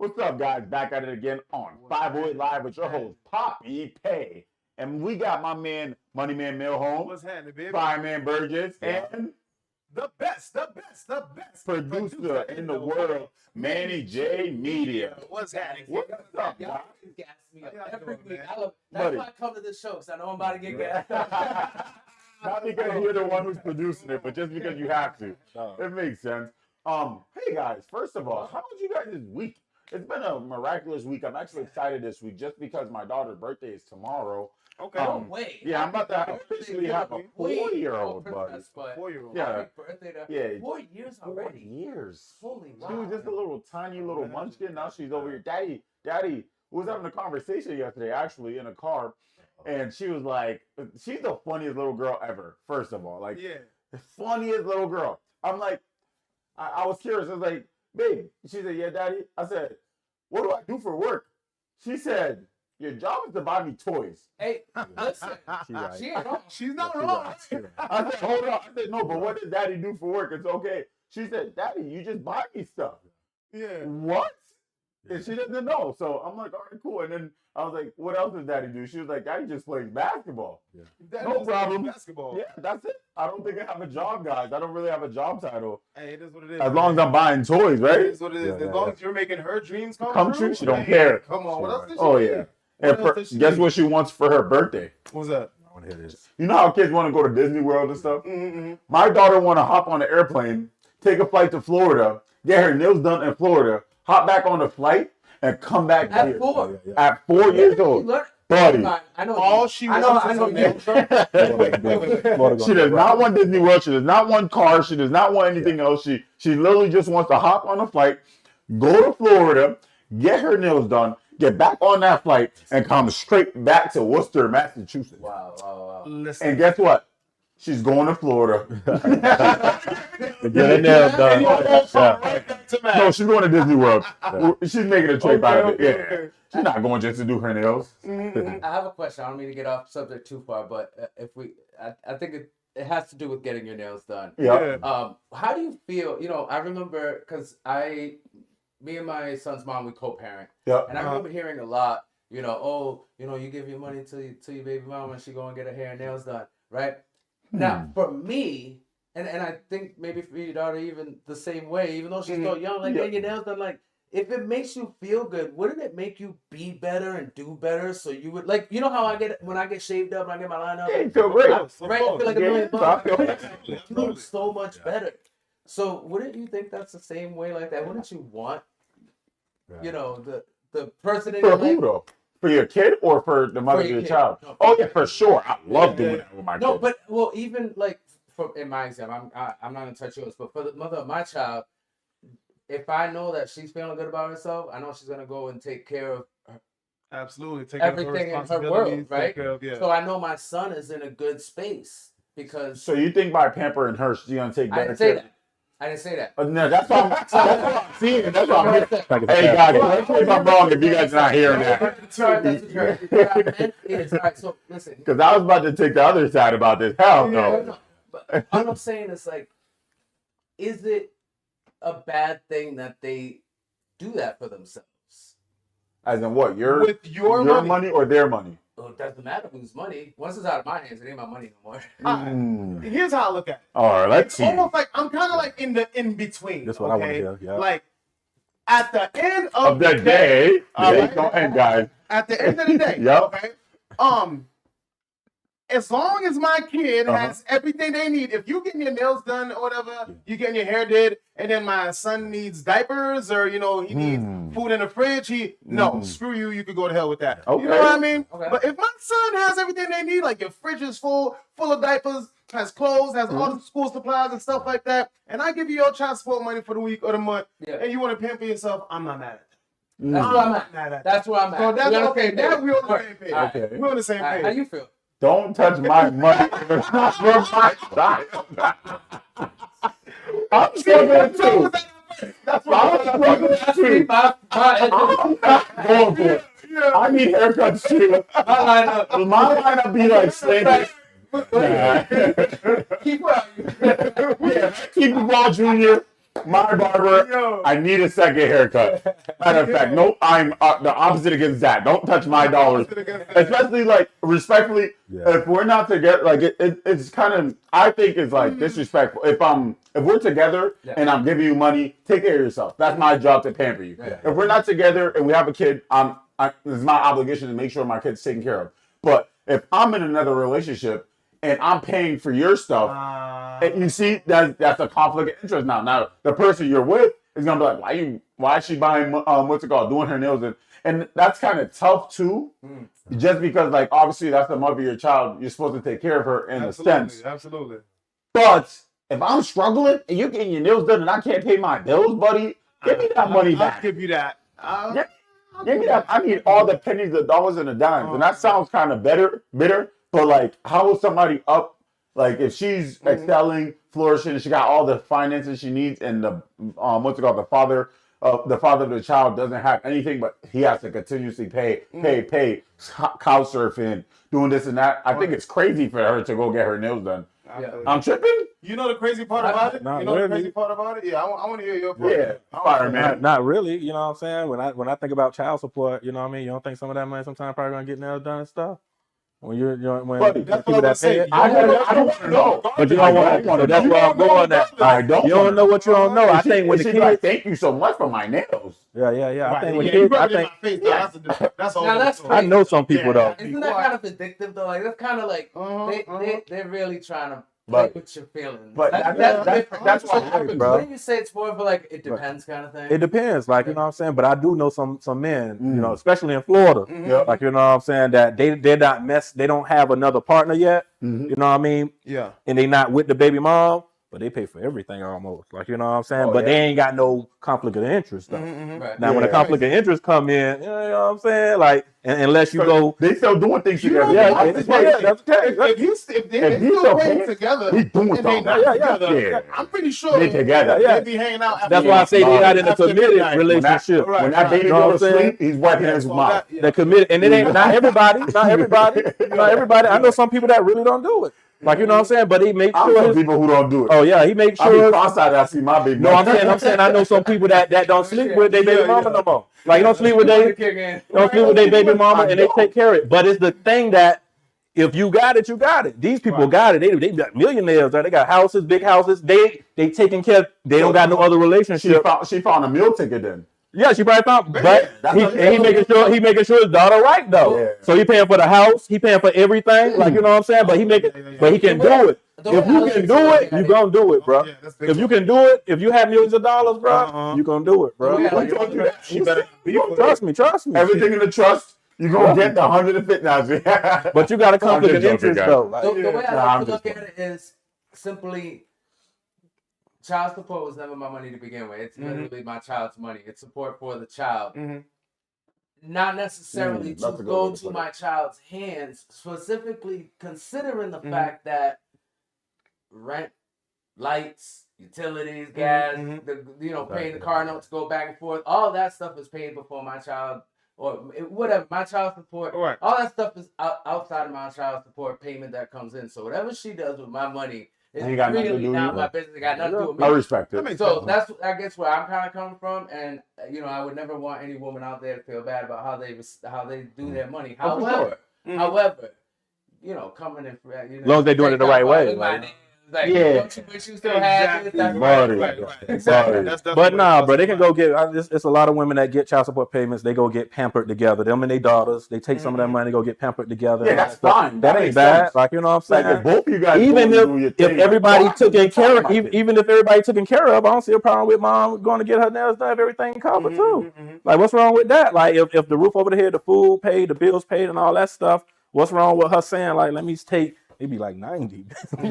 What's up, guys? Back at it again on 508 Live with your host, Papee Paye. And we got my man, Money Man Milheezy. What's happening, baby? Fireman Burgess. Yeah. And the best producer in the world, Manny J Media. What's happening? What's up, Y'all guys? gas me up How y'all every doing, week. man? That's Buddy. why I come to this show, because I know I'm about to get gas. Not because you're the one who's producing it, but just because you have to. No. It makes sense. Hey guys, first of all, how was you guys this week? It's been a miraculous week. I'm actually excited this week just because my daughter's birthday is tomorrow. Okay. No way. Yeah, I'm about to Happy officially birthday, have a Wait. 4-year-old, Oh, buddy. princess, but 4-year-old. Yeah. happy birthday to Yeah. 4 years 4 already. years. Holy wow. She was just a little tiny little munchkin. Now she's over here. Daddy, we was having a conversation yesterday, actually, in a car. And she was like, she's the funniest little girl ever, first of all. Like, Yeah. the funniest little girl. I'm like, I was curious. I was like, babe. She said, yeah, daddy. I said, what do I do for work? She said, your job is to buy me toys. Hey, listen. She right. She ain't wrong. She's not wrong. I said, hold on. I said, no, but what does daddy do for work? It's okay. She said, daddy, you just buy me stuff. Yeah. What? And she doesn't know. So I'm like, all right, cool. And then I was like, what else does daddy do? She was like, daddy just plays basketball. Yeah. No problem. Basketball. Yeah, that's it. I don't think I have a job, guys. I don't really have a job title. Hey, it is what it is. As long as I'm buying toys, It right? is what it is. As long as you're making her dreams come True, true, she don't hey, care. Come on. What else does she Oh, need? yeah. What And else does she guess need? what she wants for her birthday? What's that? I want to hear this. You know how kids want to go to Disney World and stuff? Mm-hmm. My daughter want to hop on an airplane, take a flight to Florida, get her nails done in Florida, hop back on the flight, and come back At here. 4. At 4 years old. Buddy. I know. All she I know. wants I is know. some nails done. She does not want Disney World. She does not want cars. She does not want anything else. She literally just wants to hop on a flight, go to Florida, get her nails done, get back on that flight, and come straight back to Worcester, Massachusetts. Wow. Listen. And guess what? She's going to Florida. To get her nails done. Yeah. No, she's going to Disney World. She's making a trip out of it. Yeah. Okay. She's not going just to do her nails. I have a question. I don't mean to get off subject too far, but I think it has to do with getting your nails done. Yeah. How do you feel? You know, I remember because me and my son's mom, we co-parent, Yeah. and I remember hearing a lot. You know, you give your money to your baby mama, and she go and get her hair and nails done, right? Now, for me, and I think maybe for your daughter even the same way, even though she's still young, like getting your nails done, like if it makes you feel good, wouldn't it make you be better and do better? So you would like, you know how I get when I get shaved up and I get my line up, Yeah, you feel great. right? I feel like a million Yeah, bucks. I feel I feel so much better. So wouldn't you think that's the same way like that? Wouldn't you want, you know, the person in For your who life? though? For your kid or for the mother of your your kid. child? No. Oh yeah, for sure. I love doing that with my No, kids. but well, even like in my example, I'm not gonna touch yours, but for the mother of my child, if I know that she's feeling good about herself, I know she's gonna go and take care of Absolutely. Take everything in her world, right? Yeah. So I know my son is in a good space because So you think by pampering her, she's gonna take I better didn't say care? that. I didn't say that. No, that's what I'm seeing. That's what I'm hearing. Sorry, Hey guys, correct me if I'm wrong if you guys are not hearing that. that's what I meant is, all right, so listen. Because I was about to take the other side about this. Hell no. No, but all I'm saying is like, is it a bad thing that they do that for themselves? As in what? Your With your money. money or their money? Well, it doesn't matter whose money. Once it's out of my hands, it ain't my money no more. Mm. Here's how I look at it. All right, let's It's see. almost like I'm kind of like in the in between. That's what I want to okay? hear. Yeah. Like at the end Of the day. All Yeah, right. don't end, guys. At the end of the day. Yep. Okay. As long as my kid has everything they need, if you getting your nails done or whatever, you getting your hair did, and then my son needs diapers or he needs food in the fridge, screw you. You could go to hell with that. Okay. You know what I mean? Okay. But if my son has everything they need, like your fridge is full of diapers, has clothes, has all the school supplies and stuff like that, and I give you your child support money for the week or the month, and you want to pamper yourself, I'm not mad at that. That's where I'm Not mad at. at That's where I'm at. So that's We on the okay. same Now page. we're on the same page. Alright. Okay. We're on the same All right, page. how you feel? Don't touch my money if it's not for my child. I'm struggling too. That's I'm struggling too. I'm not going for it. I need haircuts too. My lineup be like slanted. Keep up. Yeah, keep the ball, Junior. My barber, I need a second haircut. Matter of fact, nope, I'm the opposite against that. Don't touch my dollars. Especially, like, respectfully, if we're not together, like, it's kind of, I think it's, like, disrespectful. If we're together and I'm giving you money, take care of yourself. That's my job to pamper you. If we're not together and we have a kid, it's my obligation to make sure my kid's taken care of. But if I'm in another relationship and I'm paying for your stuff, and you see that's a conflict of interest now. Now the person you're with is gonna be like, why is she buying doing her nails, and that's kind of tough too. Just because, like, obviously that's the mother of your child, you're supposed to take care of her in a sense. Absolutely. But if I'm struggling and you're getting your nails done and I can't pay my bills, buddy, give me that money back. I'll give you that. Give me that. I need all the pennies, the dollars, and the dimes. And that sounds kind of bitter. But, like, how is somebody up? Like, if she's excelling, flourishing, and she got all the finances she needs, and the the father of the child doesn't have anything, but he has to continuously pay, couch surfing, doing this and that. I think it's crazy for her to go get her nails done. I'm tripping. You know the crazy part about it? The crazy part about it? Yeah, I want to hear your part. Yeah, man. Not really. You know what I'm saying? When I think about child support, you know what I mean? You don't think some of that money sometimes probably gonna get nails done and stuff? When when that's people what that pay it, I don't want to know. but you don't want to. That's where I'm going at. I don't. You don't know what you don't know. I think when the she's kids, like, thank you so much for my nails. yeah. I think when you kids, I think that's all. Now, that's I know some people though. Isn't that kind of addictive though? Like, that's kind of like they're really trying to play with your feelings. But that's what happens, bro. Wouldn't you say it's more of a, like, it depends kind of thing? It depends, like, you know what I'm saying. But I do know some men, you know, especially in Florida, like, you know what I'm saying, that they're not they don't have another partner yet. You know what I mean? Yeah. And they not with the baby mom, but they pay for everything almost. Like, you know what I'm saying? But they ain't got no conflict of interest though. Right. Now when a conflict of interest come in, you know what I'm saying? Like, unless you go, they still doing things together. that's okay. If they're still paying together, he's doing something. I'm pretty sure they together. they be hanging out. That's why I say they're not in a committed relationship. When that baby goes to sleep, he's wiping his mouth. They're committed, and it ain't not everybody. I know some people that really don't do it. Like, you know what I'm saying? But he makes sure people who don't do it. Oh yeah, he makes I be sure. cross-eyed. I see my baby. No, I'm saying I know some people that don't sleep with their baby mama no more. Like, you don't sleep with their baby mama, and they take care of it. But it's the thing that if you got it, you got it. These people got it. They got millionaires. They got houses, big houses. They taking care. They don't got no other relationship. She found a meal ticket then. Yeah, she probably found, but he making sure his daughter right though. Yeah. So he paying for the house, he paying for everything, like, you know what I'm saying. But he can do it. If you can do it, you gonna do it, bro. If you can do it, if you have millions of dollars, bro, you gonna do it, bro. Trust me. Everything in the trust, you gonna get the 150. But you got a conflict of interest though. The way I like to look at it is simply, child support was never my money to begin with. It's literally my child's money. It's support for the child. Not necessarily to go to my child's hands, specifically considering the fact that rent, lights, utilities, gas, paying the car notes, go back and forth, all that stuff is paid before my child, or whatever, my child support, all that stuff is outside of my child support payment that comes in. So whatever she does with my money, it's really not my business. It got nothing to do with me. I respect it. So that's, I guess, where I'm kind of coming from, and I would never want any woman out there to feel bad about how they do their money. However, coming in, as long as they're doing it the right way. Like, don't you wish you still had this? Right. But nah, bro, they can go get. It's a lot of women that get child support payments. They go get pampered together. Them and their daughters. They take some of that money, go get pampered together. Yeah, that's fine. That ain't bad. Like, you know what I'm saying? Like, if both you guys, even if everybody taken care of, even if everybody taken care of, I don't see a problem with mom going to get her nails done. Everything covered too. Like, what's wrong with that? Like, if the roof over the head, the food paid, the bills paid, and all that stuff. What's wrong with her saying, like, let me take? It'd be like 90.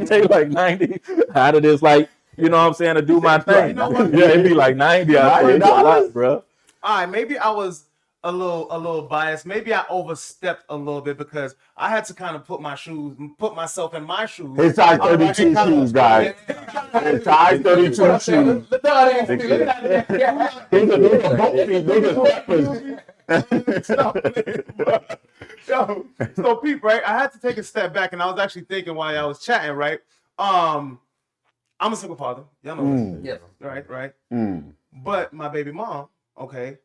Take like 90 out of this, like, you know what I'm saying, to do my thing. Yeah, it'd be like 90 out of $90, bro. All right, maybe I was a little biased. Maybe I overstepped a little bit because I had to kind of put myself in my shoes. His size 32 shoes, guys. His size 32 shoes. So Pete, right? I had to take a step back, and I was actually thinking while I was chatting, right? I'm a single father. Y'all know this. Yes. Right. Mm. But my baby mom, okay,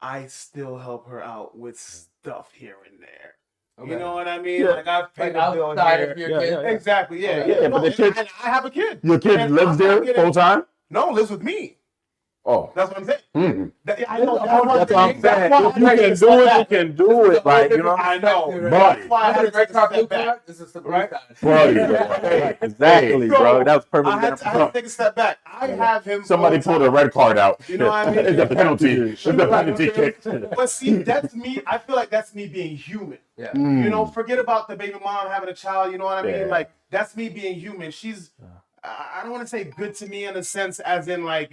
I still help her out with stuff here and there. Okay. You know what I mean? Yeah. Like I've paid Like a bill outside here. of your Yeah, kids. yeah, yeah. Exactly. Yeah. Okay. Yeah, but the kid- and I have a kid. Your kid And lives I'm there not getting- full time? No, lives with me. Oh. That's what I'm saying. Mm. I know. That's what I'm saying. That's why If you I can take do a it, step you back. can do it. Like, you know, I know. Buddy. That's why I had to Red take a car, step blue back. car, this is the blue Right? side. Buddy. exactly, So, bro. That was perfect. I had to take a step back. I have him. Somebody full pulled a time. red card out. You know what I mean? It's a penalty. It's a penalty kick. But see, that's me. I feel like that's me being human. Yeah. You know, forget about the baby mom having a child. You know what I mean? Yeah. Like that's me being human. She's, I don't want to say good to me in a sense, as in like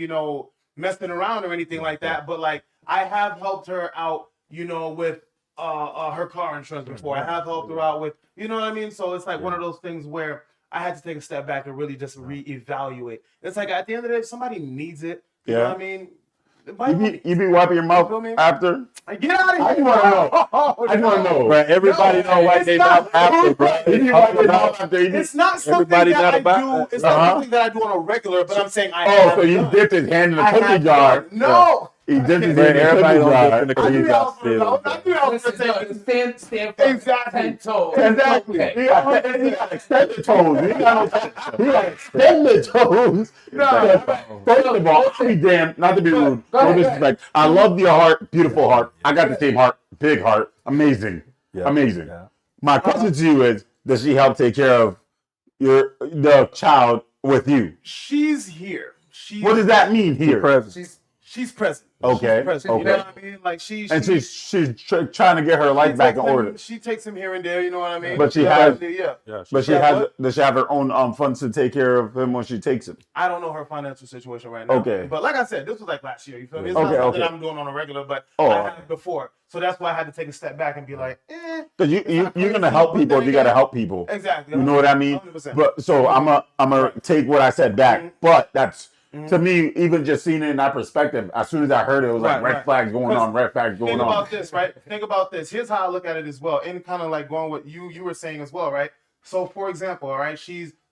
messing around or anything like that. But like I have helped her out, with her car insurance before. I have helped her out with, you know what I mean? So it's like one of those things where I had to take a step back and really just reevaluate. It's like at the end of the day, if somebody needs it, you know what I mean? You be wiping your mouth feel me? after? Get out of here! I just want to know. I just want to know. Bro, everybody know why it's they not- not after, bro. You be wiping your mouth after. It's not something Everybody that not I about do. that. It's not something that I do on a regular. But I'm saying I. Oh, have so you done. dipped his hand in the I cookie have jar. done. No. He dipped his hand in Bro, the everybody cookie don't jar. dip in the I do cookie that jar for no. I do that for Listen, no, protection. stand for Exactly. 10 toes. Exactly. Okay. He got extended toes. He got extended toes. First of all, I'll be damned, not to be rude, Go no ahead. disrespect. I love your heart, beautiful heart. I got the same heart, big heart, amazing, Yeah. amazing. Yeah. My question to you is: does she help take care of the child with you? She's here. What does that mean here? Present. She's present. Okay, She's present. okay. You know what I mean? Like she's Trying to get her life back in order. She takes him here and there. You know what I mean? But she has- Yeah. Yeah, But does she have her own funds to take care of him when she takes him? I don't know her financial situation right now. Okay. But like I said, this was like last year. You feel me? It's Okay, not something okay. I'm doing on a regular, but Oh. I had it before. So that's why I had to take a step back and be like, Because you're not crazy, gonna help but people then if you gotta again- help people. exactly. You know what I mean? 100%. But so I'm gonna take what I said back. But that's to me, even just seeing it in that perspective. As soon as I heard it, it was like Right, red flags going on, red flags going Think on. about this, right? Think about this. Here's how I look at it as well, and kind of like going with you were saying as well, right? So, for example, all right,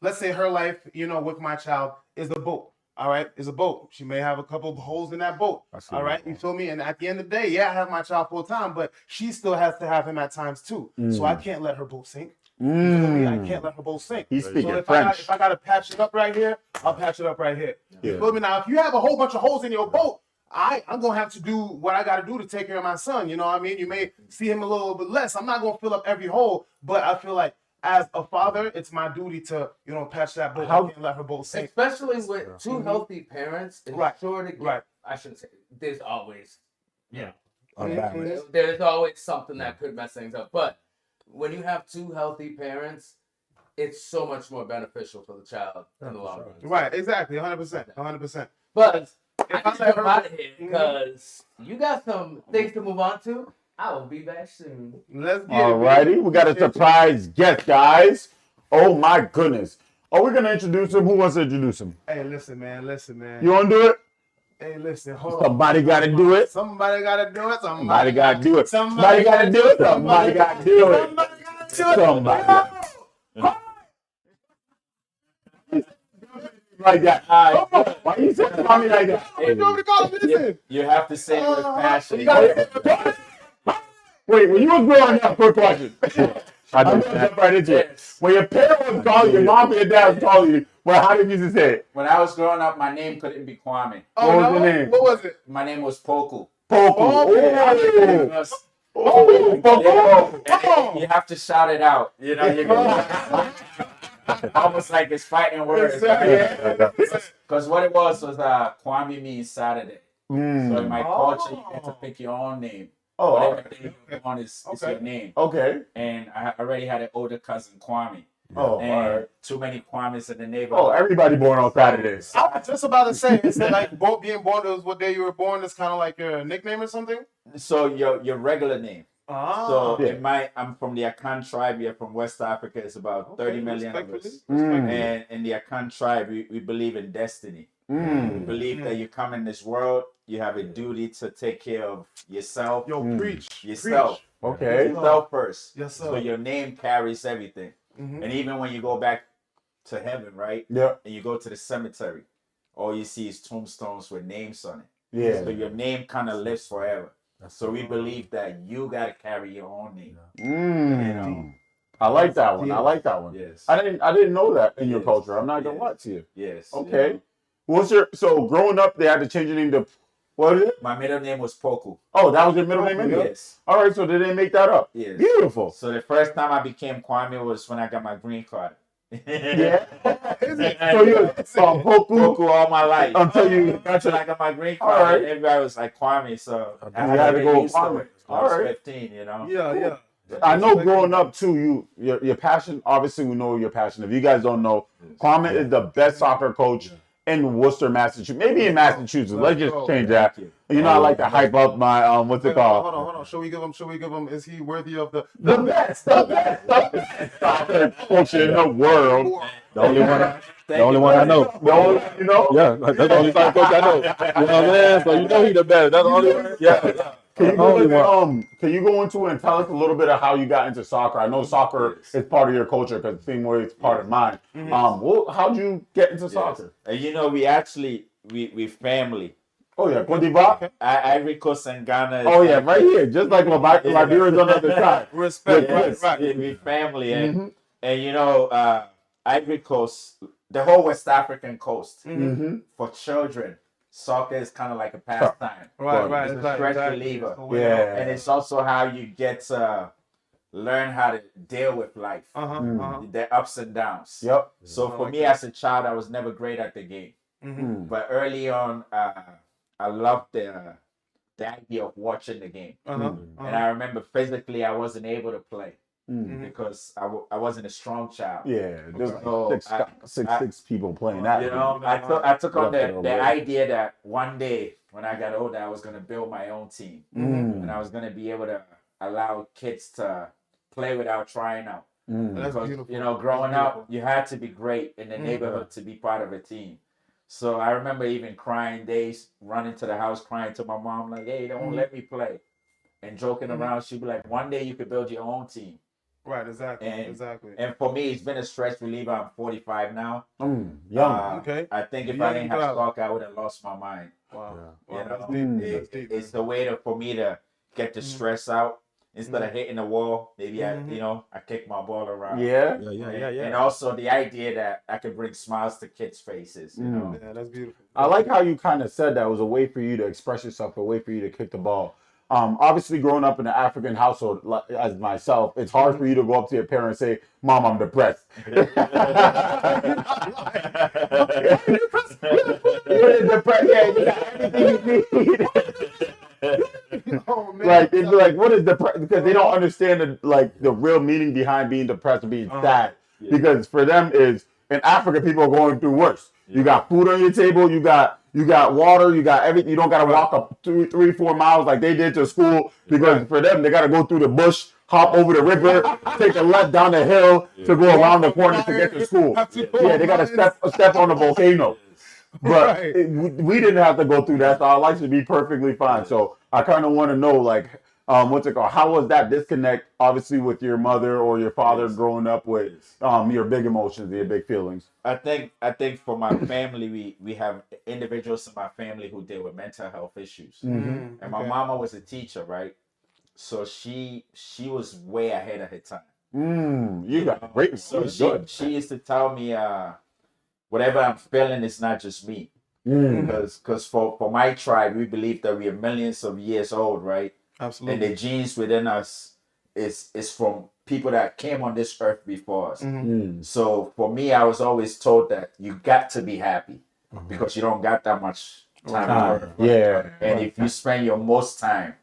let's say her life, with my child is a boat. All right, is a boat. She may have a couple of holes in that boat. All right, you feel me? And at the end of the day, yeah, I have my child full time, but she still has to have him at times too. So I can't let her boat sink. You feel me? I can't let her boat sink. He's speaking So if French. I gotta patch it up right here, I'll patch it up right here. You Yeah. feel me? Now, if you have a whole bunch of holes in your boat, I'm gonna have to do what I gotta do to take care of my son. You know what I mean? You may see him a little bit less. I'm not gonna fill up every hole, but I feel like as a father, it's my duty to patch that boat. I can't let her boat sink. Especially with two healthy parents, it's Right. sure to get, Right. I shouldn't say, there's always, Unbalanced. there's always something that could mess things up. But when you have two healthy parents, it's so much more beneficial for the child in the long run. Right, exactly, 100%, 100%. But I If need to let come her- out of here because you got some things to move on to. I will be back soon. Let's get it. Alrighty, we got a surprise guest, guys. Oh my goodness. Are we gonna introduce him? Who wants to introduce him? Hey, listen, man. You wanna do it? Hey, listen, hold on. Somebody gotta do it. Somebody gotta do it. Somebody gotta do it. Somebody Somebody gotta do it. Somebody gotta do it. Somebody gotta do it. Somebody. Like that. Why you say Kwame like that? You know what to call him, listen. You have to say it with passion. You gotta- Wait, when you were growing up, quick question. I'm gonna jump right into it. Yes. When your parents call you, your mom and your dad call you, well, how did you just say it? When I was growing up, my name couldn't be Kwame. Oh, What was no? the name? What was it? My name was Poku. Poku. Oh, Yes. Oh, Poku. Come You have to shout it out. You know, you're almost like it's fighting words. Because what it was Kwame means Saturday. So in my culture, you get to pick your own name. Oh, Whatever day you're born is Okay. your name. okay. And I already had an older cousin, Kwame. Oh, And all right. too many Kwames in the Oh, neighborhood. everybody born on Saturdays. I was just about to say, it's like being born is what day you were born is kind of like your nickname or something. So your regular name. Ah, So Yeah. I'm from the Akan tribe. We're from West Africa. It's about 30 million of us. Respectfully. And in the Akan tribe, we believe in destiny. We Mm. believe that you come in this world, you have a duty to take care of yourself, Yo, preach. yourself. Preach. Okay. Yourself first. Yes, sir. So your name carries everything. Mhm. And even when you go back to heaven, right? Yeah. And you go to the cemetery, all you see is tombstones with names on it. Yeah. So your name kind of lives forever. So we believe that you gotta carry your own name. You know? I like that one. I like that one. Yes. I didn't know that in your Yes. culture. I'm not gonna Yes. lie to you. Yes. Okay. So growing up they had to change your name to what is it? My middle name was Poku. Oh, that was your middle name anyway? Yes. All right, so they didn't make that up. Yes. Beautiful. So the first time I became Kwame was when I got my green card. Yeah. So you're Poku all my life. until I got my green card. All right. And everybody was like Kwame, so I You had to go used to Kwame. it. I All was right. 15, you know. Yeah. I know growing up too, your passion, obviously we know your passion. If you guys don't know, Kwame is the best soccer coach in Worcester, Massachusetts. Maybe in Massachusetts. Let's just change that. You know, I like to hype up my what's it called? Hold on. Should we give him? Is he worthy of the best soccer coach in the world. The only one I know. You know? Yeah, that's the only soccer coach I know. You know what I'm saying? So you know he the best. That's the only one. Yeah. Can you go into it and tell us a little bit of how you got into soccer? I know soccer is part of your culture because the same way it's part of mine. How'd you get into soccer? You know, we family. Oh yeah, Cote d'Ivoire. Ivory Coast and Ghana. Oh yeah, right here, just like Liberia's on the other side. respect? We family, and you know, Ivory Coast, the whole West African coast, for children, soccer is kind of like a pastime. Right. It's a stress reliever. Yeah, And it's also how you get to learn how to deal with life, the ups and downs. Yep. So for me as a child, I was never great at the game. But early on, I loved the idea of watching the game. And I remember physically, I wasn't able to play because I wasn't a strong child. Yeah, there's So six people playing that. You know, I took on the idea that one day when I got older, I was going to build my own team. And I was going to be able to allow kids to play without trying out. Because, you know, growing up, you had to be great in the neighborhood to be part of a team. So I remember even crying days, running to the house, crying to my mom, like, hey, they won't let me play. And joking around, she'd be like, one day you could build your own team. Right, exactly. And for me, it's been a stress reliever. I'm 45 now. Young. Okay. I think if I didn't have soccer, I would have lost my mind. Wow. You know, That's deep. it's the way for me to get the stress out. Instead of hitting the wall, maybe I kick my ball around. Yeah. And also the idea that I could bring smiles to kids' faces. You know. Yeah, that's beautiful. I like how you kind of said that it was a way for you to express yourself, a way for you to kick the ball. Obviously, growing up in an African household as myself, it's hard for you to go up to your parents and say, "Mom, I'm depressed." You're depressed. Yeah, you got everything you need. Oh, man. Like it's like, what is depression? Because they don't understand the real meaning behind being depressed and being sad. Because for them is in Africa, people are going through worse. You got food on your table, you got water, you got everything. You don't got to walk up 3-4 miles like they did to school. Because for them, they got to go through the bush, hop over the river, take a left down the hill to go around the corner to get to school. Yeah, they got to step on a volcano. But we didn't have to go through that, so our life should be perfectly fine. So I kind of want to know, like, what's it called? How was that disconnect, obviously, with your mother or your father growing up with your big emotions, your big feelings? I think for my family, we have individuals in my family who deal with mental health issues. And my mama was a teacher, right? So she was way ahead of her time. You got great. So she used to tell me, whatever I'm feeling is not just me. Because for my tribe, we believe that we are millions of years old, right? Absolutely. And the genes within us is from people that came on this earth before us. So for me, I was always told that you got to be happy because you don't got that much time. Yeah. And if you spend your most time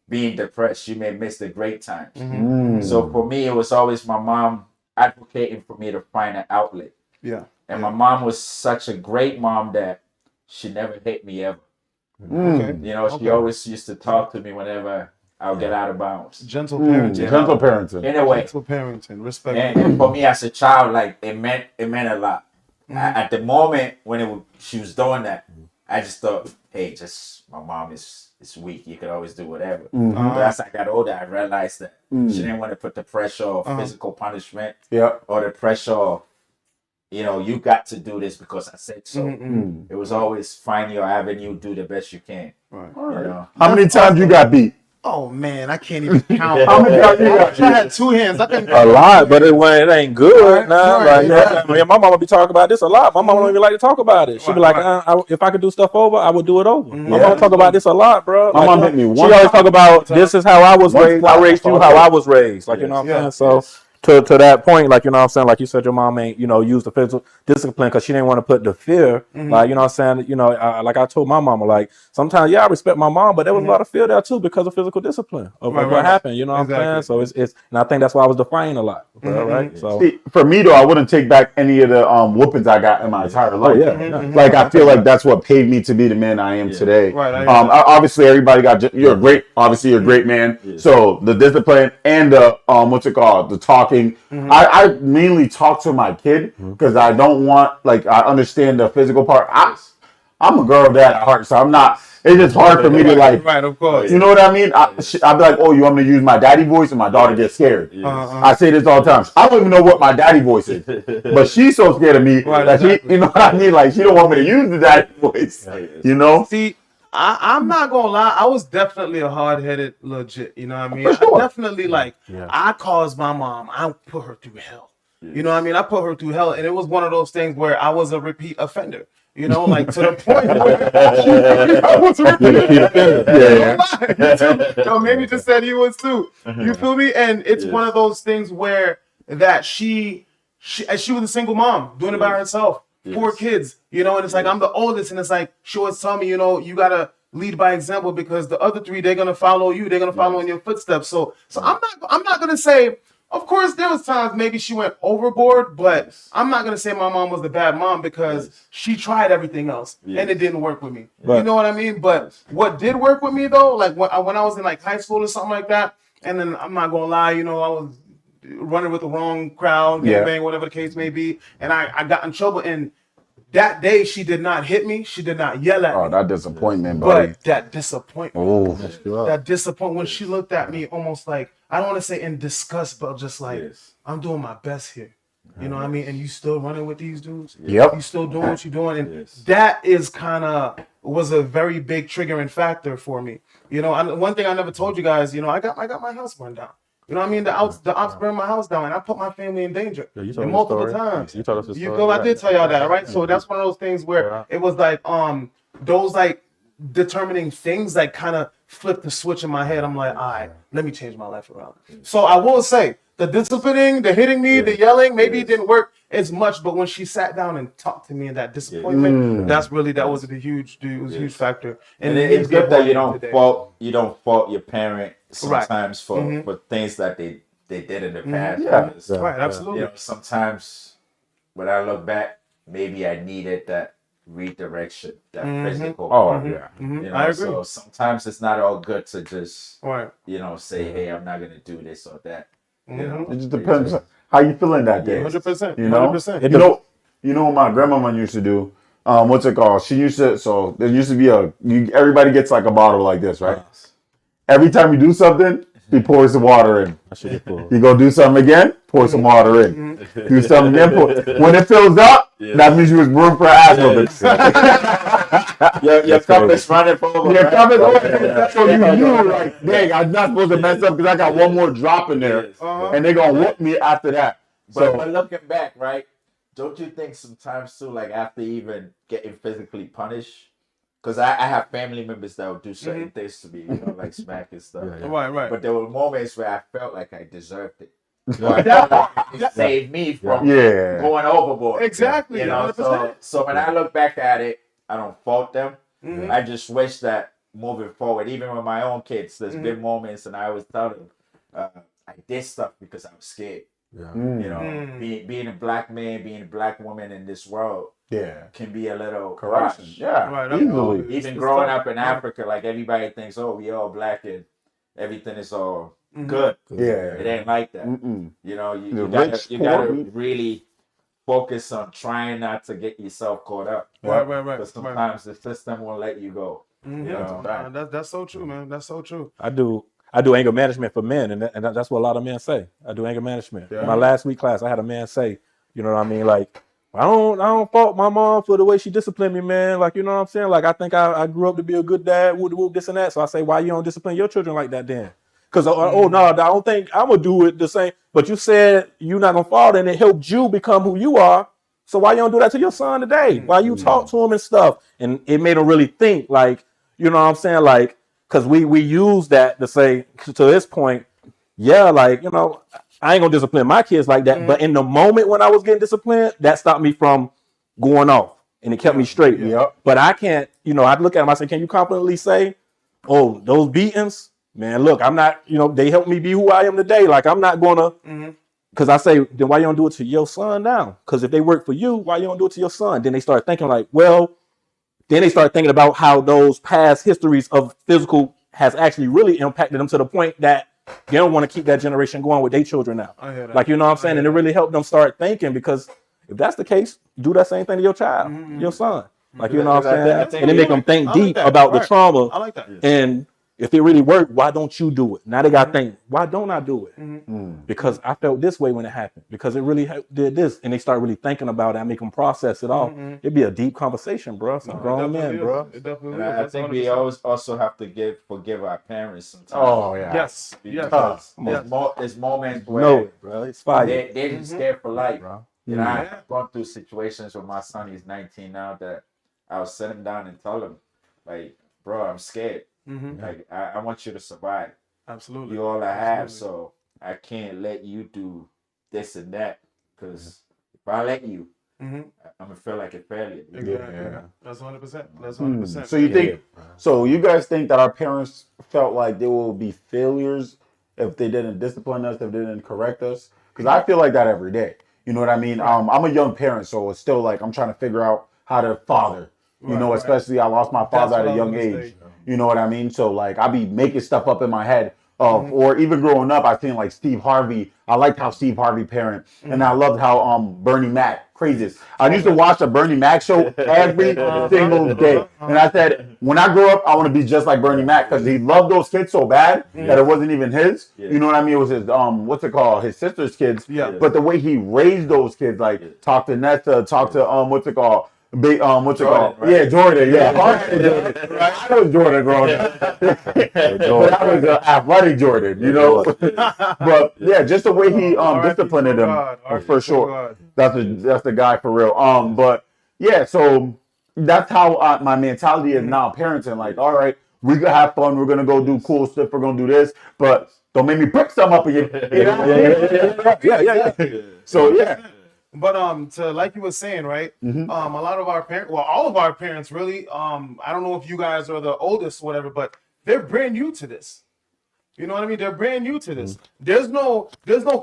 being depressed, you may miss the great times. So for me, it was always my mom advocating for me to find an outlet. Yeah. And my mom was such a great mom that she never hit me ever. Okay. You know, she always used to talk to me whenever I'll get out of bounds. Gentle parenting. Gentle parenting. In a way. Gentle parenting. Respect. And for me as a child, like it meant a lot. At the moment when she was doing that, I just thought, hey, my mom is weak. You could always do whatever. But as I got older, I realized that she didn't want to put the pressure of physical punishment or the pressure of you got to do this because I said so. It was always find your avenue, do the best you can. Right. How many times you got beat? Oh man, I can't even count. How many times you I got wish I had 2 hands. I couldn't. A lot, but it ain't good. Right, Nah, right, like, right. my mama be talking about this a lot. My mama don't even like to talk about it. She be Right, like, if I could do stuff over, I would do it over. My Yeah. mama talk about this a lot, bro. My Like, mom hit me she one always time. talk about this is how I was One raised. slap, I raised that's you all how I I did. was raised. Like, you know what I'm saying? Yes. So to that point, like, you know what I'm saying? Like you said, your mom ain't, use the physical discipline because she didn't want to put the fear. Like, you know what I'm saying? Like I told my mama, like, sometimes, I respect my mom, but there was a lot of fear there too because of physical discipline of what happened. You know what I'm saying? So it's and I think that's why I was defying a lot, bro, right? So See, for me though, I wouldn't take back any of the whoopings I got in my entire life. Like I feel like that's what paid me to be the man I am today. Right, Obviously, everybody got. You're a great. Obviously, you're a great man. So the discipline and the the talking. I mainly talk to my kid because I don't want I understand the physical part. I'm a girl dad at heart, so I'm not. It's just hard for me to Right, of course. You know what I mean? I'd be like, oh, you want me to use my daddy voice? And my daughter gets scared. I say this all the time. I don't even know what my daddy voice is. But she's so scared of me that she, you know what I mean? Like, she don't want me to use the daddy voice. You know? See, I'm not gonna lie. I was definitely a hard-headed legit. You know what I mean? For sure. I definitely I caused my mom. I put her through hell. You know what I mean? I put her through hell, and it was one of those things where I was a repeat offender. You know, like to the point where I was a repeat offender. No, maybe just said he was too. You feel me? And it's one of those things where that she was a single mom doing it by herself. 4 kids, and it's like I'm the oldest, and it's like she always tell me, you gotta lead by example because the other 3 they're gonna follow you, they're gonna follow in your footsteps. So I'm not gonna say. Of course, there was times maybe she went overboard, but I'm not gonna say my mom was the bad mom because she tried everything else and it didn't work with me. You know what I mean? But what did work with me though, like when I was in high school or something like that, and then I'm not gonna lie, I was running with the wrong crowd, gangbang, whatever the case may be, and I got in trouble. And that day she did not hit me, she did not yell at me. Oh, that disappointment, buddy. But that disappointment, when she looked at me almost like, I don't want to say in disgust, but just like, I'm doing my best here. You know what I mean? And you still running with these dudes? Yep. You still doing what you're doing? And that is was a very big triggering factor for me. One thing I never told you guys, I got my house burned down. You know what I mean? The ops burned my house down, and I put my family in danger multiple times. You told us the story. You feel? I did tell y'all that, right? So that's one of those things where it was like those determining things kind of flipped the switch in my head. I'm like, all right, let me change my life around. So I will say the disciplining, the hitting me, the yelling, maybe it didn't work as much, but when she sat down and talked to me in that disappointment, that was a huge factor. And it's good that you don't fault your parent sometimes for things that they did in the past. Right, absolutely. Sometimes when I look back, maybe I needed that redirection, that physical. I agree. So sometimes it's not all good to just right. Say, hey, I'm not gonna do this or that. It just depends on how you feeling that day. 100%. You know, 100%. You know what my grandmama used to do. What's it called? She used to. So there used to be everybody gets a bottle like this, right? Every time you do something, he pours the water in. You go do something again, pour some water in. Do something again, when it fills up, that means you was room for ass whooping. Your cup is running over. Your cup is over. So you knew, dang, I'm not supposed to mess up because I got one more drop in there, and they're gonna whoop me after that. But looking back, right? Don't you think sometimes too, after even getting physically punished? Because I have family members that would do certain things to me, like smack and stuff. Right. But there were moments where I felt like I deserved it. I felt like it saved me from going overboard. Exactly. So when I look back at it, I don't fault them. I just wish that moving forward, even with my own kids, there's been moments, and I always tell them, I did stuff because I was scared. Being a black man, being a black woman in this world, can be a little corrupt. Easily. Even growing up in Africa, everybody thinks, oh, we all black and everything is all good. It ain't like that. You gotta really focus on trying not to get yourself caught up. Right. Because sometimes the system won't let you go. That's so true, man. That's so true. I do anger management for men, and that's what a lot of men say. I do anger management. In my last week class, I had a man say, you know what I mean, I don't fault my mom for the way she disciplined me, man. Like, you know what I'm saying? Like, I think I grew up to be a good dad, whoop, this and that. So I say, why you don't discipline your children like that then? Because, oh, no, I don't think I'm going to do it the same. But you said you're not going to fall, and it helped you become who you are. So why you don't do that to your son today? Why you talk to him and stuff? And it made him really think, like, you know what I'm saying? Like, because we use that to say, to this point, yeah, like, you know, I ain't gonna discipline my kids like that. But in the moment when I was getting disciplined, that stopped me from going off, and it kept me straight. But I can't, you know, I look at them, I say, can you confidently say, oh, those beatings, man, look, I'm not, you know, they helped me be who I am today. Like, I'm not gonna, because I say, then why you don't do it to your son now? Because if they work for you, why you don't do it to your son? Then they start thinking like, well, then they start thinking about how those past histories of physical has actually really impacted them to the point that they don't want to keep that generation going with their children now. I hear that. Like, you know what I'm saying? And it really helped them start thinking, because if that's the case, do that same thing to your child, your son. Like, you know what I'm saying? And it make them think deep about the trauma. I like that. And if it really worked, why don't you do it? Now they got to think, why don't I do it? Because I felt this way when it happened. Because it really did this. And they start really thinking about it. I make them process it all. It'd be a deep conversation, bro. Some grown men, bro. It definitely And is. I think we always also have to forgive our parents sometimes. Oh yeah. Yes. Because Yes. there's moments where No, bro. It's fire. they're just scared for life. Bro. You know, I've gone through situations with my son, he's 19 now, that I'll sit him down and tell him, like, bro, I'm scared. Like, I want you to survive. Absolutely. You're all I have, so I can't let you do this and that. Because if I let you, I'm going to feel like a failure. Exactly. That's 100%. That's 100%. So you think? So you guys think that our parents felt like they will be failures if they didn't discipline us, if they didn't correct us? Because I feel like that every day. You know what I mean? I'm a young parent, so it's still like I'm trying to figure out how to father. You know, especially I lost my father at a young age. You know what I mean? So like I be making stuff up in my head. Or even growing up, I seen like Steve Harvey. I liked how Steve Harvey parent, and I loved how Bernie Mac, craziest. I used to watch a Bernie Mac show every single day, and I said, when I grow up, I want to be just like Bernie Mac, because he loved those kids so bad that it wasn't even his. You know what I mean? It was his his sister's kids. But the way he raised those kids, like talk to Nessa, talk to Big, what's it called? Right? Yeah, Jordan. Yeah, I was Jordan growing up. But I was athletic Jordan, you know. But yeah, just the way he disciplined them for sure. That's the guy for real. But yeah, so that's how my mentality is now parenting. Like, all right, we're gonna have fun. We're gonna go do cool stuff. We're gonna do this, but don't make me pick some up again. Yeah. So yeah. But to like you were saying, right? A lot of our parents, well, all of our parents, really. I don't know if you guys are the oldest, or whatever, but they're brand new to this. You know what I mean? They're brand new to this. There's no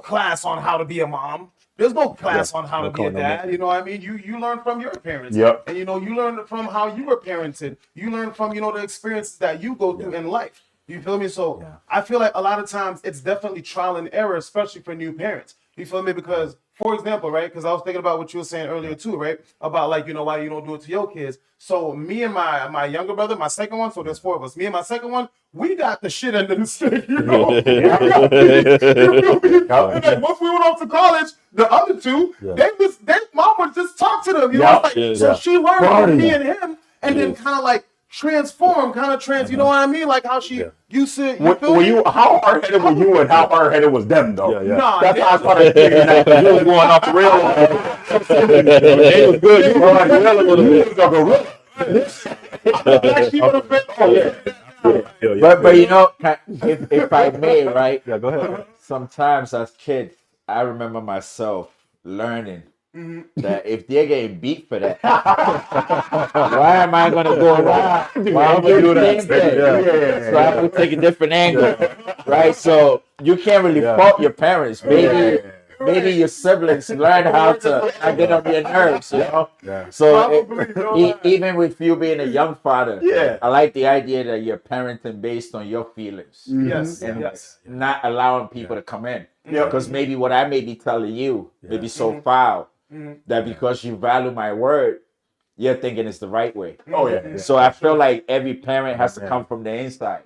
class on how to be a mom. There's no class on how to be a dad. You know what I mean? You learn from your parents. And you learn from how you were parented. You learn from the experiences that you go through in life. You feel me? So I feel like a lot of times it's definitely trial and error, especially for new parents. You feel me? Because, for example, right? Because I was thinking about what you were saying earlier too, right? About like, why you don't do it to your kids. So me and my younger brother, my second one, so there's four of us. Me and my second one, we got the shit under the stick, you know? Like, once we went off to college, the other two, their mom would just talk to them, you know? So she learned from me and him, and then kind of like transform, you know what I mean? Like how she used to. How hard-headed were you and how hard-headed was them, though? Nah, that's how I started figuring out. You was going off the rails. They was good. You were on the rail a little bit. But you know, if I may, right? Yeah, go ahead. Sometimes as kids, I remember myself learning that if they're getting beat for that, why am I gonna go around? Why am I gonna do that? So I have to take a different angle, right? So you can't really fault your parents. Maybe your siblings learn how to not get on your nerves, you know? So even with you being a young father, I like the idea that you're parenting based on your feelings. And not allowing people to come in. Because maybe what I may be telling you may be so foul that because you value my word, you're thinking it's the right way. So I feel like every parent has to come from the inside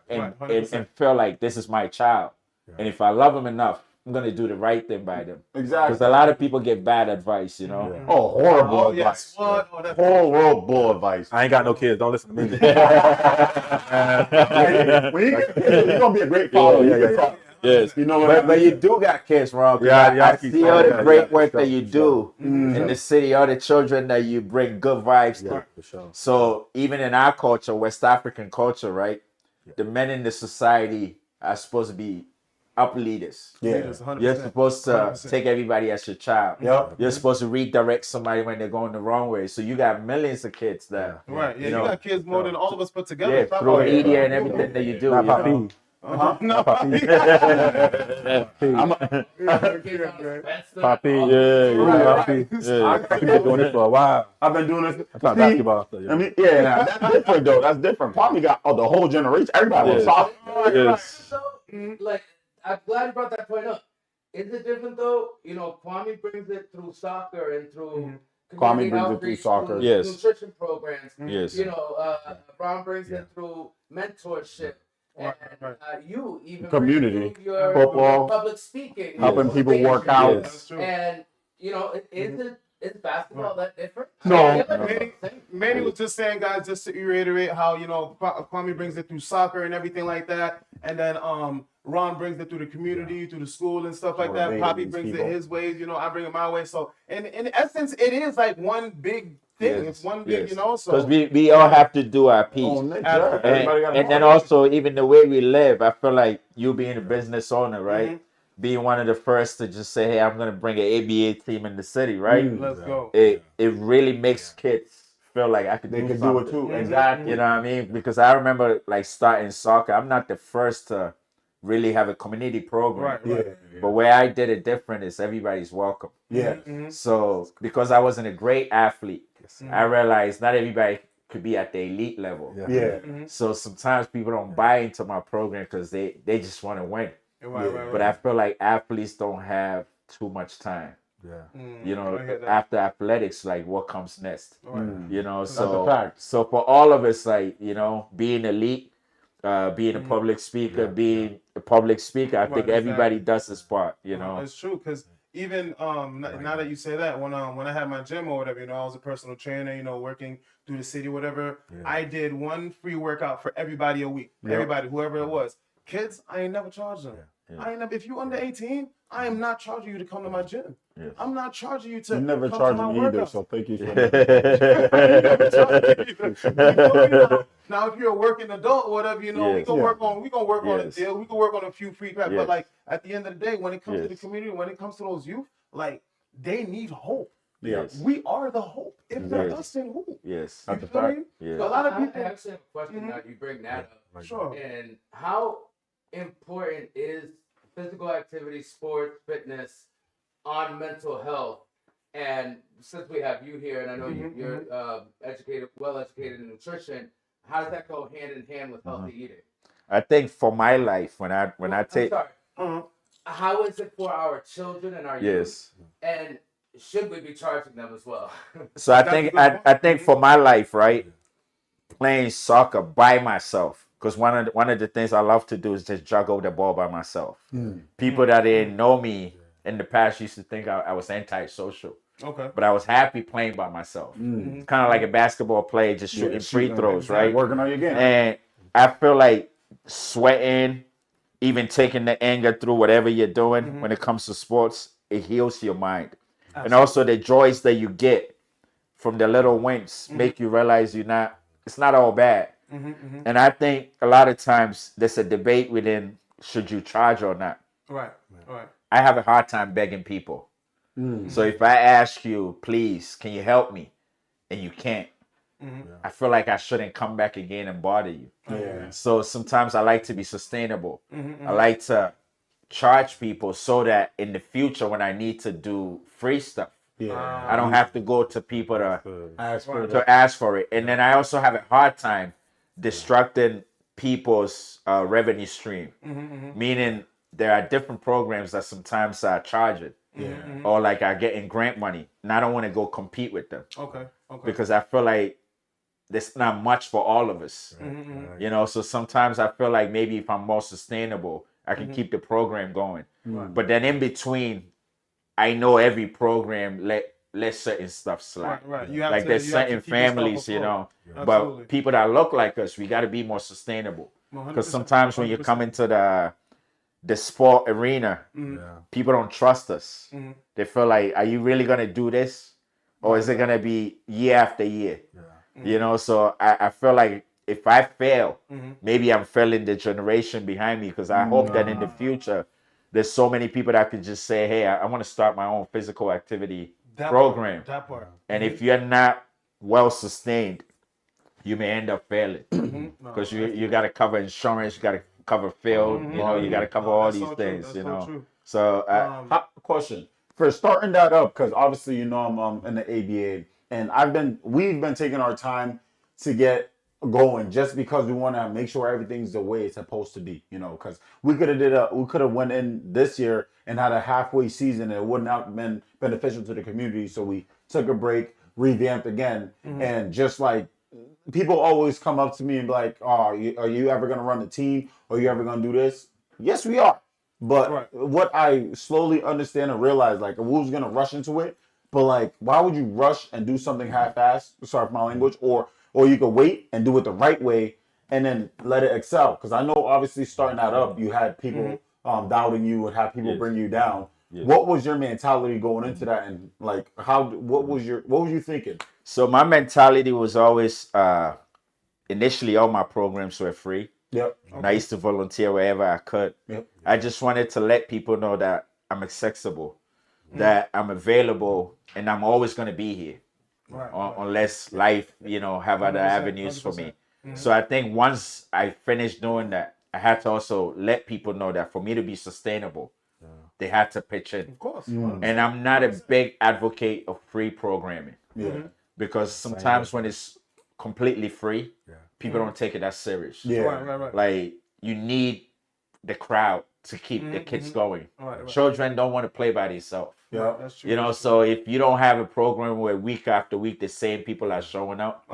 and feel like this is my child. And if I love him enough, I'm gonna do the right thing by them. Exactly. Because a lot of people get bad advice, you know. Oh, horrible Oh, advice. yes. What? Oh, that's Horrible advice. I ain't got no kids. Don't listen to me. When you get kids, you're gonna be a great father. Yeah. Yes. You know what I mean? But you do got kids, Ron. 'Cause Yeah, I keep see all saying the great that. work For that sure, you for do Mm-hmm. in the city, all the children that you bring good vibes to. For sure. So even in our culture, West African culture, right? The men in the society are supposed to be up leaders. Yeah. Leaders, 100%. You're supposed to 100%. take everybody as your child. Yep. You're supposed to redirect somebody when they're going the wrong way. So you got millions of kids that, Right. Yeah, You you, know, got kids more than all of us put together. yeah, Stop through all that. media and everything that you do. Not you know? Papee. No, Papee. Papee. I've been doing this for a while. I've been doing this. I'm talking See, basketball stuff. I mean, yeah, nah, that's different though. That's different. Kwame got the whole generation. Everybody was Yes. soft. Yes. So, like, I'm glad you brought that point up. Is it different though? You know, Kwame brings it through soccer and through Kwame community brings it through outreach, soccer. through Yes. nutrition programs. Yes. You know, Ron brings it through mentorship. And you even Community. bring it through your Football. public speaking, Helping your people work motivation. out. Yes. That's true. And you know, is basketball that different? No. I feel like Manny was just saying, guys, just to reiterate how, you know, Kwame brings it through soccer and everything like that. And then Ron brings it through the community, through the school and stuff like that. Motivating Poppy these brings people. it his ways, you know, I bring it my way. So in essence, it is like one big thing. Yes, It's one big, yes. you know, so Because we all have to do our piece. Oh, Nick, Absolutely. And, everybody got and then also, even the way we live, I feel like you being a business owner, right? Being one of the first to just say, hey, I'm going to bring an ABA team in the city, right? let's go. It really makes kids feel like I could They do can do something. it too. Exactly. You know what I mean? Because I remember like starting soccer. I'm not the first to really have a community program. Right. But where I did it different is everybody's welcome. Yeah. So because I wasn't a great athlete, I realized not everybody could be at the elite level. Yeah. So sometimes people don't buy into my program because they just want to win. Right. But I feel like athletes don't have too much time. You know, after athletics, like what comes next? You know, so a fact. so for all of us, like, you know, being elite, being a public speaker, being a public speaker, I think everybody does this part, you know. It's true, because even now that you say that, when I had my gym or whatever, you know, I was a personal trainer, you know, working through the city, whatever. I did one free workout for everybody a week. Everybody, whoever it was. Kids, I ain't never charged them. I ain't never. If you under 18, I am not charging you to come to my gym. I'm not charging you to. You never come charged to my me either, workout. so thank you for I ain't never charged you either. You feel me? Now, if you're a working adult or whatever, you know, we can work on. We gonna work on a deal. We can work on a few free packs. But like at the end of the day, when it comes to the community, when it comes to those youth, like they need hope. Yes. We are the hope. If not us, then who? Yes. You feel me? Yeah. So a lot of I people. actually have a question now. You bring that up. Sure. And how important is physical activity, sports, fitness on mental health? And since we have you here, and I know you're well educated in nutrition, how does that go hand in hand with healthy eating? I think for my life, when I take How is it for our children and our youth? And should we be charging them as well? So I think for my life, right, playing soccer by myself, because one of the things I love to do is just juggle the ball by myself. People that didn't know me in the past used to think I was antisocial. Okay. But I was happy playing by myself. It's kind of like a basketball player just shooting free throws, right? Working on your game. And I feel like sweating, even taking the anger through whatever you're doing when it comes to sports, it heals your mind. And also the joys that you get from the little wins make you realize it's not all bad. And I think a lot of times there's a debate within should you charge or not. Right. I have a hard time begging people. So if I ask you, please, can you help me? And you can't, I feel like I shouldn't come back again and bother you. So sometimes I like to be sustainable. I like to charge people so that in the future when I need to do free stuff, I don't have to go to people to ask for it. And then I also have a hard time disrupting people's revenue stream, meaning there are different programs that sometimes are charging or like are getting grant money, and I don't want to go compete with them. Okay. Because I feel like there's not much for all of us. You know, so sometimes I feel like maybe if I'm more sustainable, I can keep the program going. But then in between, I know every program let certain stuff slide. Right. You have Like to, there's you have to certain keep yourself families, you afloat. know, Absolutely. but people that look like us, we got to be more sustainable. 100%, Because sometimes when you 100%. come into the sport arena, people don't trust us. They feel like, are you really gonna do this, or is it gonna be year after year? You know, so I feel like if I fail, maybe I'm failing the generation behind me, because I hope that in the future there's so many people that could just say, hey, I want to start my own physical activity program. That part. And if you're not well sustained, you may end up failing, because you got to cover insurance, you got to cover field, you know, you got to cover all That's these so true. things, That's you so know. true. So Question for starting that up, because obviously you know I'm in the ABA, and we've been taking our time to get going, just because we want to make sure everything's the way it's supposed to be, you know, because we could have went in this year and had a halfway season and it wouldn't have been beneficial to the community, so we took a break, revamped again, and just like people always come up to me and be like, oh, are you ever going to run the team? Are you ever going to do this? Yes, we are. But what I slowly understand and realize, like, we was going to rush into it, but like, why would you rush and do something half-assed, sorry for my language, or you could wait and do it the right way and then let it excel? Because I know obviously starting that up, you had people doubting you and had people bring you down. What was your mentality going into that, and like what was you thinking? So my mentality was always, initially all my programs were free. Yep. And I used to volunteer wherever I could. Yep. I just wanted to let people know that I'm accessible, that I'm available, and I'm always going to be here. Unless life, you know, have other 100%, avenues for me. So I think once I finished doing that, I had to also let people know that for me to be sustainable, they had to pitch in. Of course. And I'm not a big advocate of free programming. Because sometimes when it's completely free, people don't take it that serious. Right. Like, you need the crowd to keep the kids going. Children don't want to play by themselves. Yeah, that's true. You know, so if you don't have a program where week after week the same people are showing up,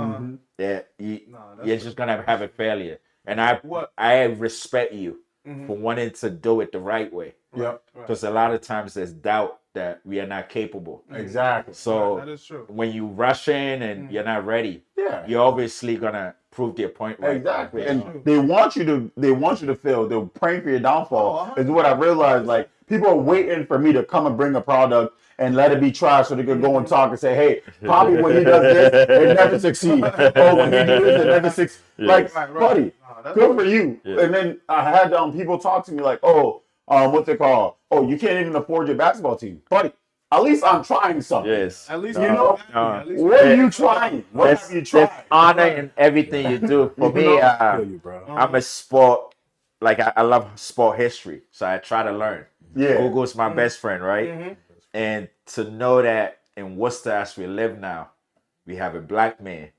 you're just gonna have a failure. And I respect you for wanting to do it the right way. Because a lot of times there's doubt that we are not capable. Exactly. So that is true. when you rush in and you're not ready, you're obviously gonna prove their point right. Exactly. And they want you to fail. They're praying for your downfall. Is what I realized. Like, people are waiting for me to come and bring a product and let it be tried so they can go and talk and say, hey, Papee, when he does this, it never succeeds. Or when he does this, it never succeeds. Like, buddy, good for you. And then I had people talk to me like, oh, what's it called? Oh, you can't even afford your basketball team. Buddy, at least I'm trying something. Yes. At least You know, at least what are you trying? What have you tried? There's honor in everything you do. For me, I'm a sport, like I love sport history, so I try to learn. Google's my best friend, right? And to know that in Worcester, as we live now, we have a black man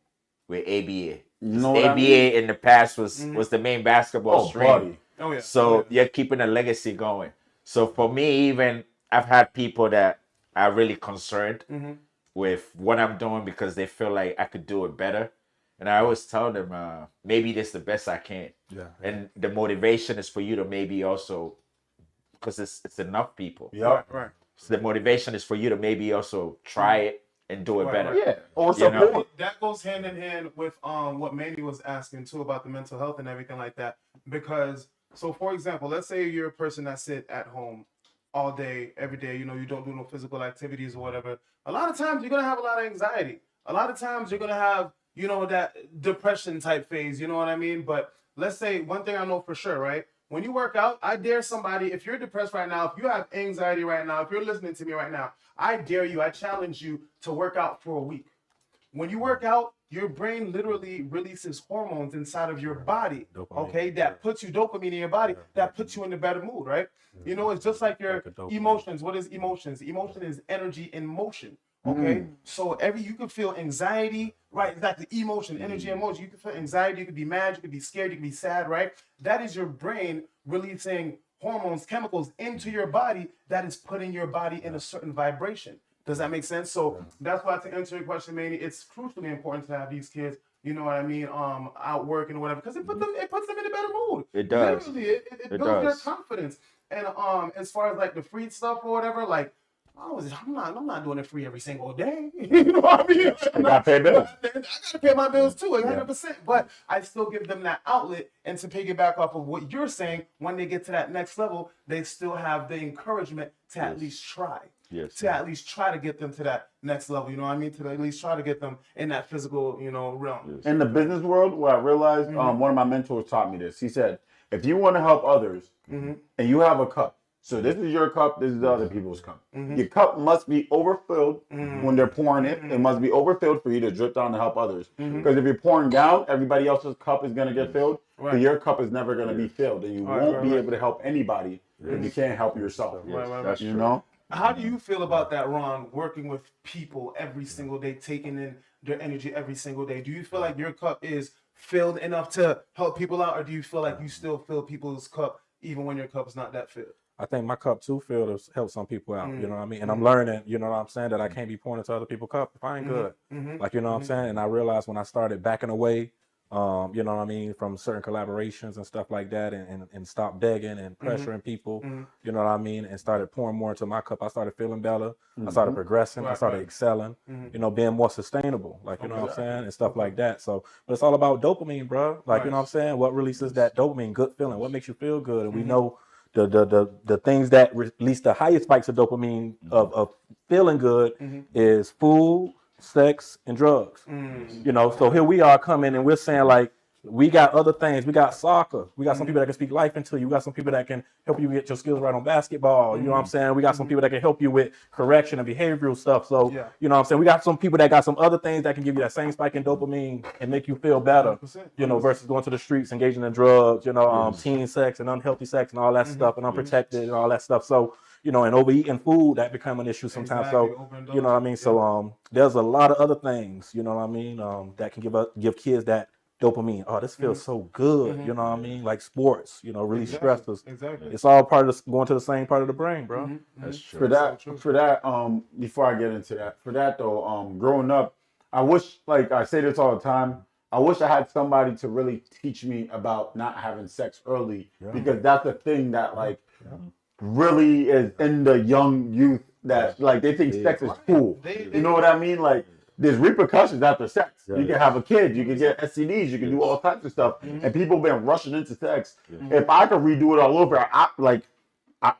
with ABA. You know what ABA I mean? in the past was the main basketball stream. Buddy. Oh, yeah. So you're keeping a legacy going. So for me, even I've had people that are really concerned with what I'm doing because they feel like I could do it better. And I always tell them, maybe this is the best I can. And the motivation is for you to maybe also, because it's enough people. Right. So the motivation is for you to maybe also try it and do it better. Yeah. Or support. That goes hand in hand with what Manny was asking too about the mental health and everything like that. Because, so for example, let's say you're a person that sit at home all day, every day, you know, you don't do no physical activities or whatever. A lot of times you're going to have a lot of anxiety. A lot of times you're going to have, you know, that depression type phase, you know what I mean? But let's say one thing I know for sure, right? When you work out, I dare somebody, if you're depressed right now, if you have anxiety right now, if you're listening to me right now, I dare you, I challenge you to work out for a week. When you work out, your brain literally releases hormones inside of your body, okay, that puts you dopamine in your body, that puts you in a better mood, right? You know, it's just like your emotions. What is emotions? Emotion is energy in motion, okay? So you can feel anxiety, right? Exactly, emotion, energy, emotion. You can feel anxiety, you could be mad, you could be scared, you could be sad, right? That is your brain releasing hormones, chemicals into your body that is putting your body in a certain vibration. Does that make sense? So that's why, to answer your question, Manny, it's crucially important to have these kids, you know what I mean, out working or whatever, because it puts them in a better mood. It does. Literally, it builds their confidence. And as far as like the free stuff or whatever, like I'm not doing it free every single day. You know what I mean? I gotta pay bills. I gotta pay my bills too, 100%. But I still give them that outlet, and to piggyback off of what you're saying, when they get to that next level, they still have the encouragement to at least try. Yes. To at least try to get them to that next level, you know what I mean? To at least try to get them in that physical, realm. In the business world, what I realized, one of my mentors taught me this. He said, if you want to help others, and you have a cup, so this is your cup, this is the other people's cup. Your cup must be overfilled when they're pouring it. It must be overfilled for you to drip down to help others. Because if you're pouring down, everybody else's cup is going to get filled, but your cup is never going to be filled, and you won't be able to help anybody if you can't help yourself. That's you true. know? How do you feel about that, Ron, working with people every single day, taking in their energy every single day? Do you feel like your cup is filled enough to help people out, or do you feel like you still fill people's cup even when your cup is not that filled? I think my cup too filled to help some people out, you know what I mean? And I'm learning, you know what I'm saying, that I can't be pouring into other people's cup if I ain't good. Like, you know what I'm saying? And I realized when I started backing away, you know what I mean, from certain collaborations and stuff like that, and stopped begging and pressuring people, you know what I mean, and started pouring more into my cup, I started feeling better. I started progressing. I started excelling, you know, being more sustainable, like, you know what I'm saying, and stuff like that. So, but it's all about dopamine, bro. Like, you know what I'm saying? What releases that dopamine, good feeling, what makes you feel good? And we know the things that release the highest spikes of dopamine of feeling good is food, sex, and drugs. You know, so here we are coming and we're saying, like, we got other things. We got soccer. We got some people that can speak life into you. We got some people that can help you get your skills right on basketball. You know what I'm saying? We got some people that can help you with correction and behavioral stuff. So, you know what I'm saying? We got some people that got some other things that can give you that same spike in dopamine and make you feel better, you know, versus going to the streets, engaging in drugs, you know, teen sex and unhealthy sex and all that stuff, and unprotected and all that stuff. So, you know, and overeating food, that become an issue sometimes. So, you know what I mean? So, there's a lot of other things, you know what I mean, that can give kids that dopamine. Oh, this feels so good. You know what I mean? Like sports, you know, really stressors. Exactly. It's all part of going to the same part of the brain, bro. That's true. For that, before I get into that, for that though, growing up, I wish, like I say this all the time, I wish I had somebody to really teach me about not having sex early, because that's the thing that like really is in the young youth, that like they think sex is cool. You know what I mean? Like, there's repercussions after sex. You can have a kid, you can get STDs, you can do all types of stuff, and people been rushing into sex. If I could redo it all over,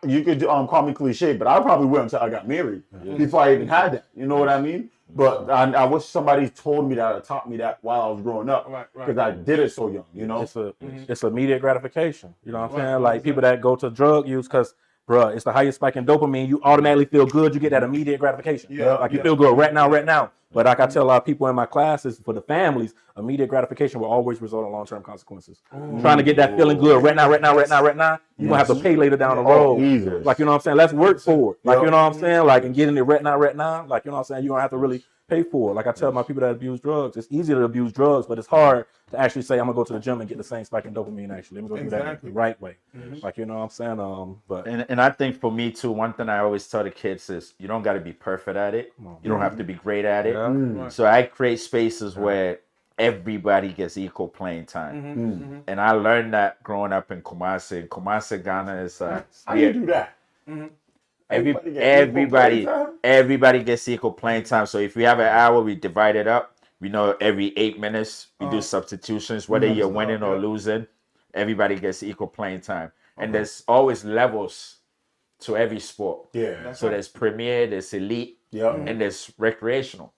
you could call me cliche, but I probably would until I got married before I even had that. You know what I mean? But I wish somebody told me that or taught me that while I was growing up, because I did it so young. You know, it's immediate gratification. You know what I'm saying? Like people that go to drug use because, bruh, it's the highest spike in dopamine. You automatically feel good. You get that immediate gratification. Like you feel good right now. But like I tell a lot of people in my classes, for the families, immediate gratification will always result in long-term consequences. Trying to get that feeling good right now, you're gonna have to pay later down the road. Like, you know what I'm saying? Let's work for it. Like, you know what I'm saying? Like, and getting it right now. Like, you know what I'm saying? You're gonna have to really pay for it. Like I tell my people that abuse drugs, it's easy to abuse drugs, but it's hard to actually say, I'm gonna go to the gym and get the same spike in dopamine. Actually, let me go do that the right way. Like, you know what I'm saying? But and I think for me too, one thing I always tell the kids is you don't got to be perfect at it. You don't have to be great at it. So I create spaces where everybody gets equal playing time. And I learned that growing up in Kumasi. Kumasi, Ghana is how do you do that? Everybody gets equal playing time. So if we have an hour, we divide it up. We know every 8 minutes we do substitutions, whether you're winning or losing. Everybody gets equal playing time, and there's always levels to every sport. So there's premier, there's elite, and there's recreational.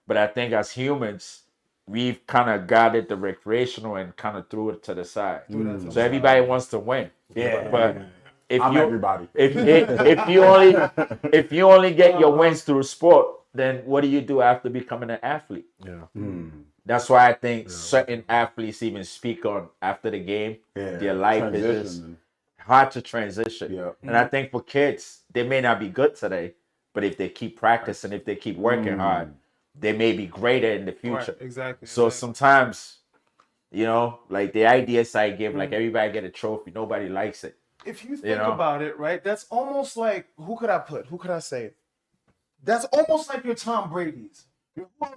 But I think as humans, we've kind of guarded the recreational and kind of threw it to the side. So everybody wants to win. But if you only get your wins through sport, then what do you do after becoming an athlete? That's why I think certain athletes even speak on after the game. Their life is just hard to transition. And I think for kids, they may not be good today, but if they keep practicing, if they keep working hard, they may be greater in the future. So sometimes, you know, like the ideas I give, like everybody get a trophy, nobody likes it. If you think about it, right, that's almost like, who could I say? That's almost like your Tom Brady's,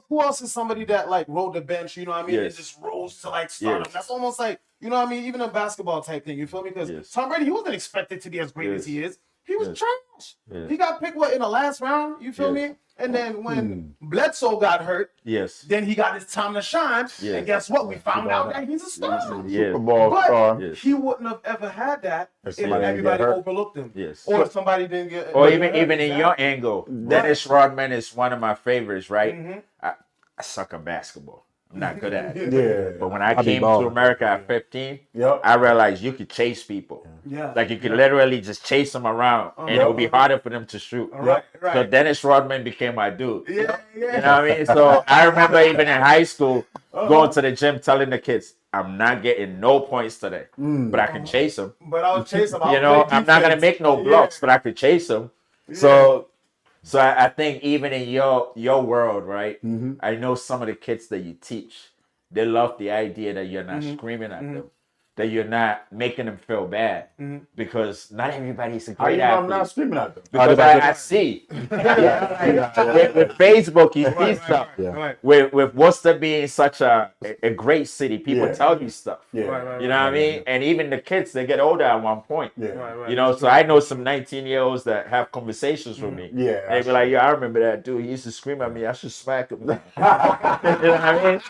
Who else is somebody that like rode the bench, you know what I mean, and Yes. just rose to like stardom? Yes. That's almost like, you know what I mean, even a basketball type thing, you feel me? Because Yes. Tom Brady, he wasn't expected to be as great as he is. He was Yes. trash. Yes. He got picked in the last round, you feel Yes. me? And then when Bledsoe got hurt, Yes. then he got his time to shine. Yes. And guess what? We found out that he's a star. Yes. Super Bowl But star. Yes. he wouldn't have ever had that if somebody didn't everybody get hurt. overlooked him. Yes. Or if somebody didn't get Or get hurt. even in your angle, Dennis Rodman is one of my favorites, right? Mhm. I suck at basketball. I'm not good at it. Yeah. But when I be came to balling. America at 15, Yep. I realized you could chase people. Yeah. Like you could literally just chase them around, and it would be harder for them to shoot. Right, right. So Dennis Rodman became my dude. Yeah, yeah. You know what I mean? So I remember even in high school going to the gym telling the kids, I'm not getting no points today, but I can chase them. But I would chase him. You know, I'm not gonna make no blocks, but I could chase them. So I think even in your world, right? I know some of the kids that you teach, they love the idea that you're not screaming at them, that you're not making them feel bad, because not everybody's a How you great know I'm athlete. not screaming at them? Because I see. With Facebook, you see stuff. Right. With Worcester being such a great city, people Yeah. tell you stuff. Yeah. Right. You know what I mean? And even the kids, they get older at one point. Yeah. Right. You know, so I know some 19-year-olds that have conversations with me. Yeah. And they be like, I remember that dude. He used to scream at me. I should smack him. You know what I mean?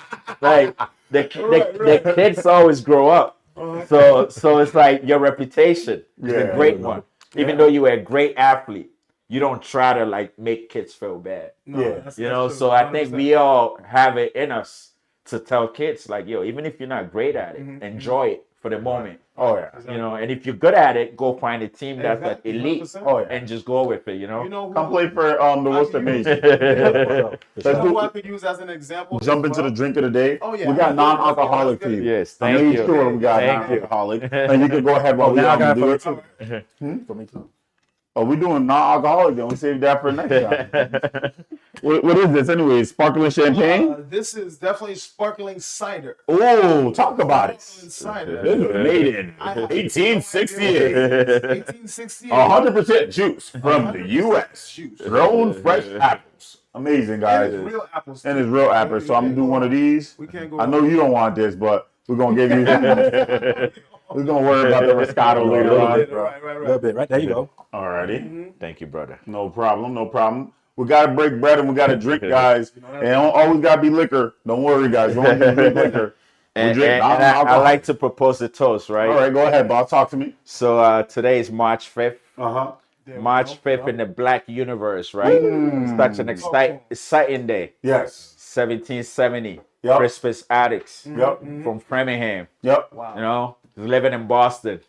Like, the kids always grow up. So it's like your reputation is Yeah. a great one. Even though you were a great athlete, you don't try to like make kids feel bad. No, Yeah. that's You know, true. so I think 100%. we all have it in us to tell kids like, yo, even if you're not great at it, enjoy it for the moment. Oh yeah. You know, and if you're good at it, go find a team that's like Exactly, elite 100%. Oh yeah. and just go with it, you know? You know Come who, play for the Worcester Mason. you know Let's who I do, could use as an example? jump as into the well? drink of the day. Oh, yeah. We got non-alcoholic Let's for get it. you. Yes, I thank made you. sure we got Thank you. non-alcoholic, and you can go ahead while we now I got do it it. for me too. For me too. Oh, we doing non-alcoholic then. We save that for next time. What is this anyway? Sparkling champagne? This is definitely sparkling cider. Oh, talk about it. Sparkling cider. This was made in I have 1868. 1868. 100% juice from the U.S. Juice. Grown fresh apples. Amazing, And guys. it's real apples. And too. it's real apples. So I'm gonna do one of these. We can't go I know you don't want this, but we're gonna give you. We're gonna worry about the Moscato later on. Right. A little bit, right? There you go. Alrighty, Thank you, brother. no problem. We gotta break bread and we gotta drink, guys. And don't always gotta be liquor. Don't worry, guys. We don't just drink liquor. We And drink I non-alcoholic. like to propose a toast, right? All right, go ahead, boss. Talk to me. So today is March 5th. Uh-huh. March 5th in the Black universe, right? Such an exciting day. Yes. 1770. Yep. Crispus Attucks Yep. from Framingham. Yep. You know, living in Boston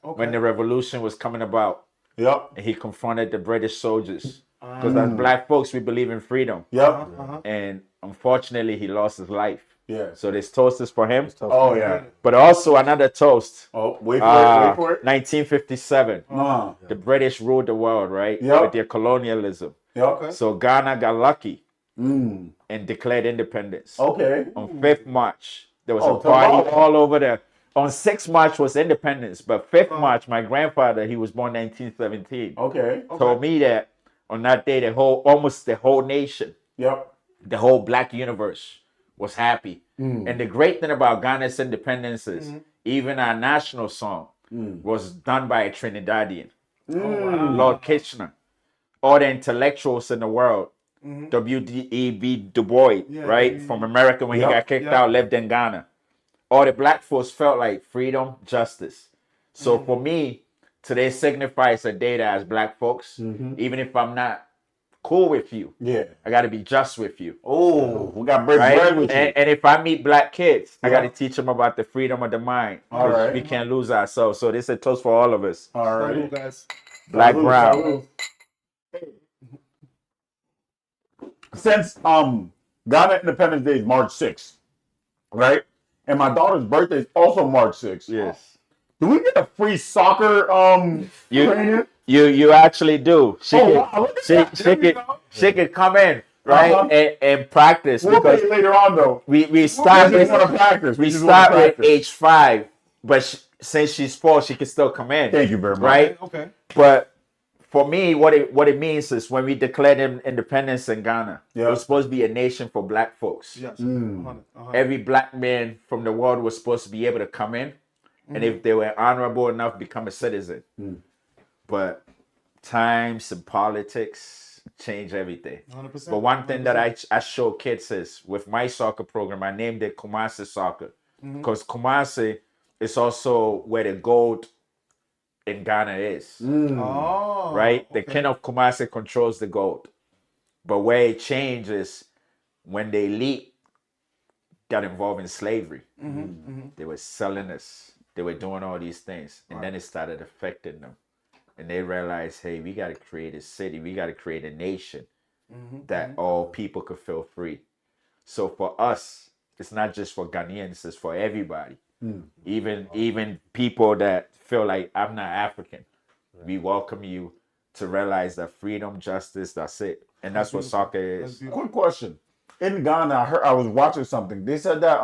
Okay. when the revolution was coming about. Yep. And he confronted the British soldiers. Because as black folks, we believe in freedom. Yep. And unfortunately, he lost his life. Yes. So this toast is for him. Oh yeah. But also another toast. Oh, wait for it. Wait for it. 1957. Uh-huh. The British ruled the world, right? Yep. With their colonialism. Yep. So Ghana got lucky Mm. and declared independence. Okay. On 5th March, there was Oh, a party tomorrow. all over there. On 6th March was independence, but 5th March, my grandfather, he was born 1917, Okay. told me that on that day, almost the whole nation, Yep. the whole black universe was happy. And the great thing about Ghana's independence is even our national song was done by a Trinidadian, Lord Kitchener. All the intellectuals in the world, W.E.B. Du Bois, right, from America when he got kicked out, lived in Ghana. All the black folks felt like freedom, justice. So for me, today signifies a day that as black folks, even if I'm not cool with you, Yeah. I got to be just with you. Oh, we got break Right? bread with you. And if I meet black kids, I Yeah. got to teach them about the freedom of the mind. All 'Cause right. we can't lose ourselves. So this is a toast for all of us. All Salute, right. guys. Black, Salute, brown. salute. Since Ghana Independence Day is March 6th, right? And my daughter's birthday is also March 6th. Yes. Do we get a free soccer training? You actually do. She Oh, could, wow, look at that. There we go. she could come in, right, Uh-huh. and practice We'll pay because you later on though. we start We with just want to practice. we just wanna start with practice. age 5, but since she's 4, she can still come in. Thank you very much. Right? Okay. But for me, what it means is when we declared independence in Ghana, Yeah. it was supposed to be a nation for black folks. Yes. Mm. 100, 100. Every black man from the world was supposed to be able to come in, and if they were honorable enough, become a citizen. But times and politics change everything. 100%. But one thing that I show kids is with my soccer program, I named it Kumasi Soccer because Kumasi is also where the gold in Ghana is. Oh, Right? The okay. king of Kumasi controls the gold. But where it changes when the elite got involved in slavery. They were selling us. They were doing all these things. And then it started affecting them. And they realized, hey, we got to create a city. We got to create a nation that all people could feel free. So for us, it's not just for Ghanaians, it's for everybody. Even people that feel like I'm not African. We welcome you to realize that freedom, justice, that's it. And that's what soccer is. Quick question. In Ghana, I was watching something. They said that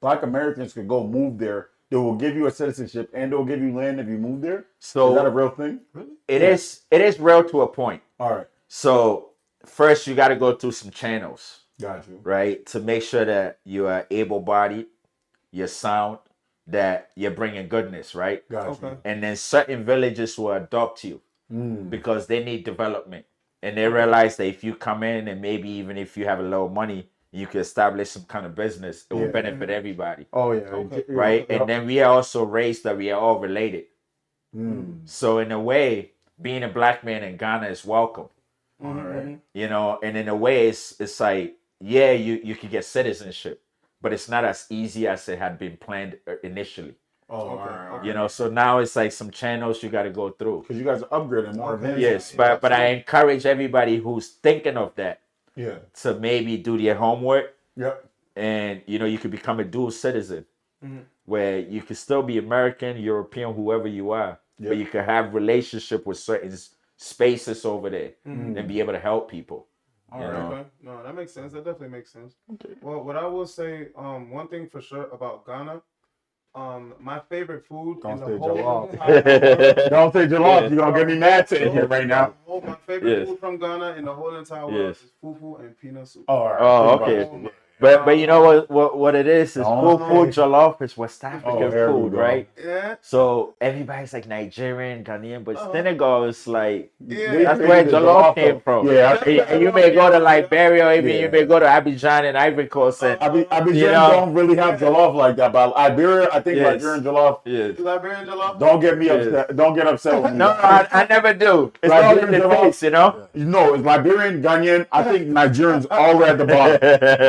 black Americans could go move there. They will give you a citizenship and they'll give you land if you move there. So is that a real thing? it is real to a point. All right. So first you got to go through some channels, Got you. right? To make sure that you are able-bodied, you're sound, that you're bringing goodness, right? Got you. Okay. And then certain villages will adopt you because they need development. And they realize that if you come in and maybe even if you have a little money, you can establish some kind of business. It will benefit everybody, Oh, yeah. right? Yep. And then we are also raised that we are all related. So in a way, being a black man in Ghana is welcome. You know, and in a way, it's like, yeah, you can get citizenship, but it's not as easy as it had been planned initially. Oh, all right. You know, so now it's like some channels you got to go through. Because you guys are upgrading more events. Yes, but I encourage everybody who's thinking of that Yeah. to maybe do their homework, Yep. and you know you could become a dual citizen, where you can still be American, European, whoever you are, but you can have relationship with certain spaces over there and be able to help people. You know? Okay. No, that makes sense. That definitely makes sense. Okay. Well, what I will say, one thing for sure about Ghana, my favorite food Don't in say the whole jollof. entire world. Don't say jollof. You're going to get me mad sitting here right now. My favorite Yes. food from Ghana in the whole entire world Yes. is fufu and peanut soup. Oh, all right. Oh, Think okay. about it. But you know what it is Oh. food jollof is West African there we food, go. right? Yeah. So everybody's like Nigerian, Ghanaian, but Senegal is like Yeah. that's where jollof came from. Yeah. And you may go to Liberia, or even Yeah. you may go to Abidjan and Ivory Coast, and Abidjan You know- don't really have jollof like that, but Iberia, I think Yes. Liberian jollof. yes. Liberian jollof. Don't get me Yes. upset. Don't get upset with me. No, I never do. It's all in Liberian the jollof. taste, you know. No, it's Liberian, Ghanaian. I think Nigerians all at the bottom.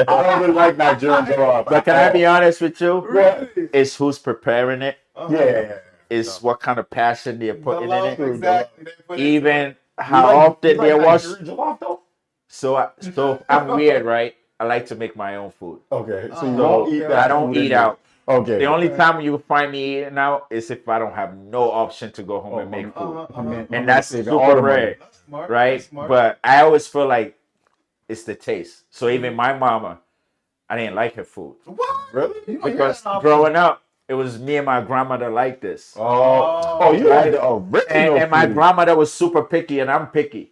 I don't really like Nigerian jollof. But can I be honest with you? Really? It's who's preparing it. Yeah. It's what kind of passion they're The putting in love, it. exactly. They put it- Even how often they wash. Nigerian jollof though? So I'm weird, right? I like to make my own food. Okay, so you So don't eat that. I don't food eat anymore. out. Okay. The only time you find me eating out is if I don't have no option to go home and make food. And that's super rare, Smart, right? smart. But I always feel like it's the taste. So even my mama, I didn't like her food. What? Really? Because growing up, it was me and my grandmother like this. Oh, you had the original. And my food. grandmother was super picky and I'm picky.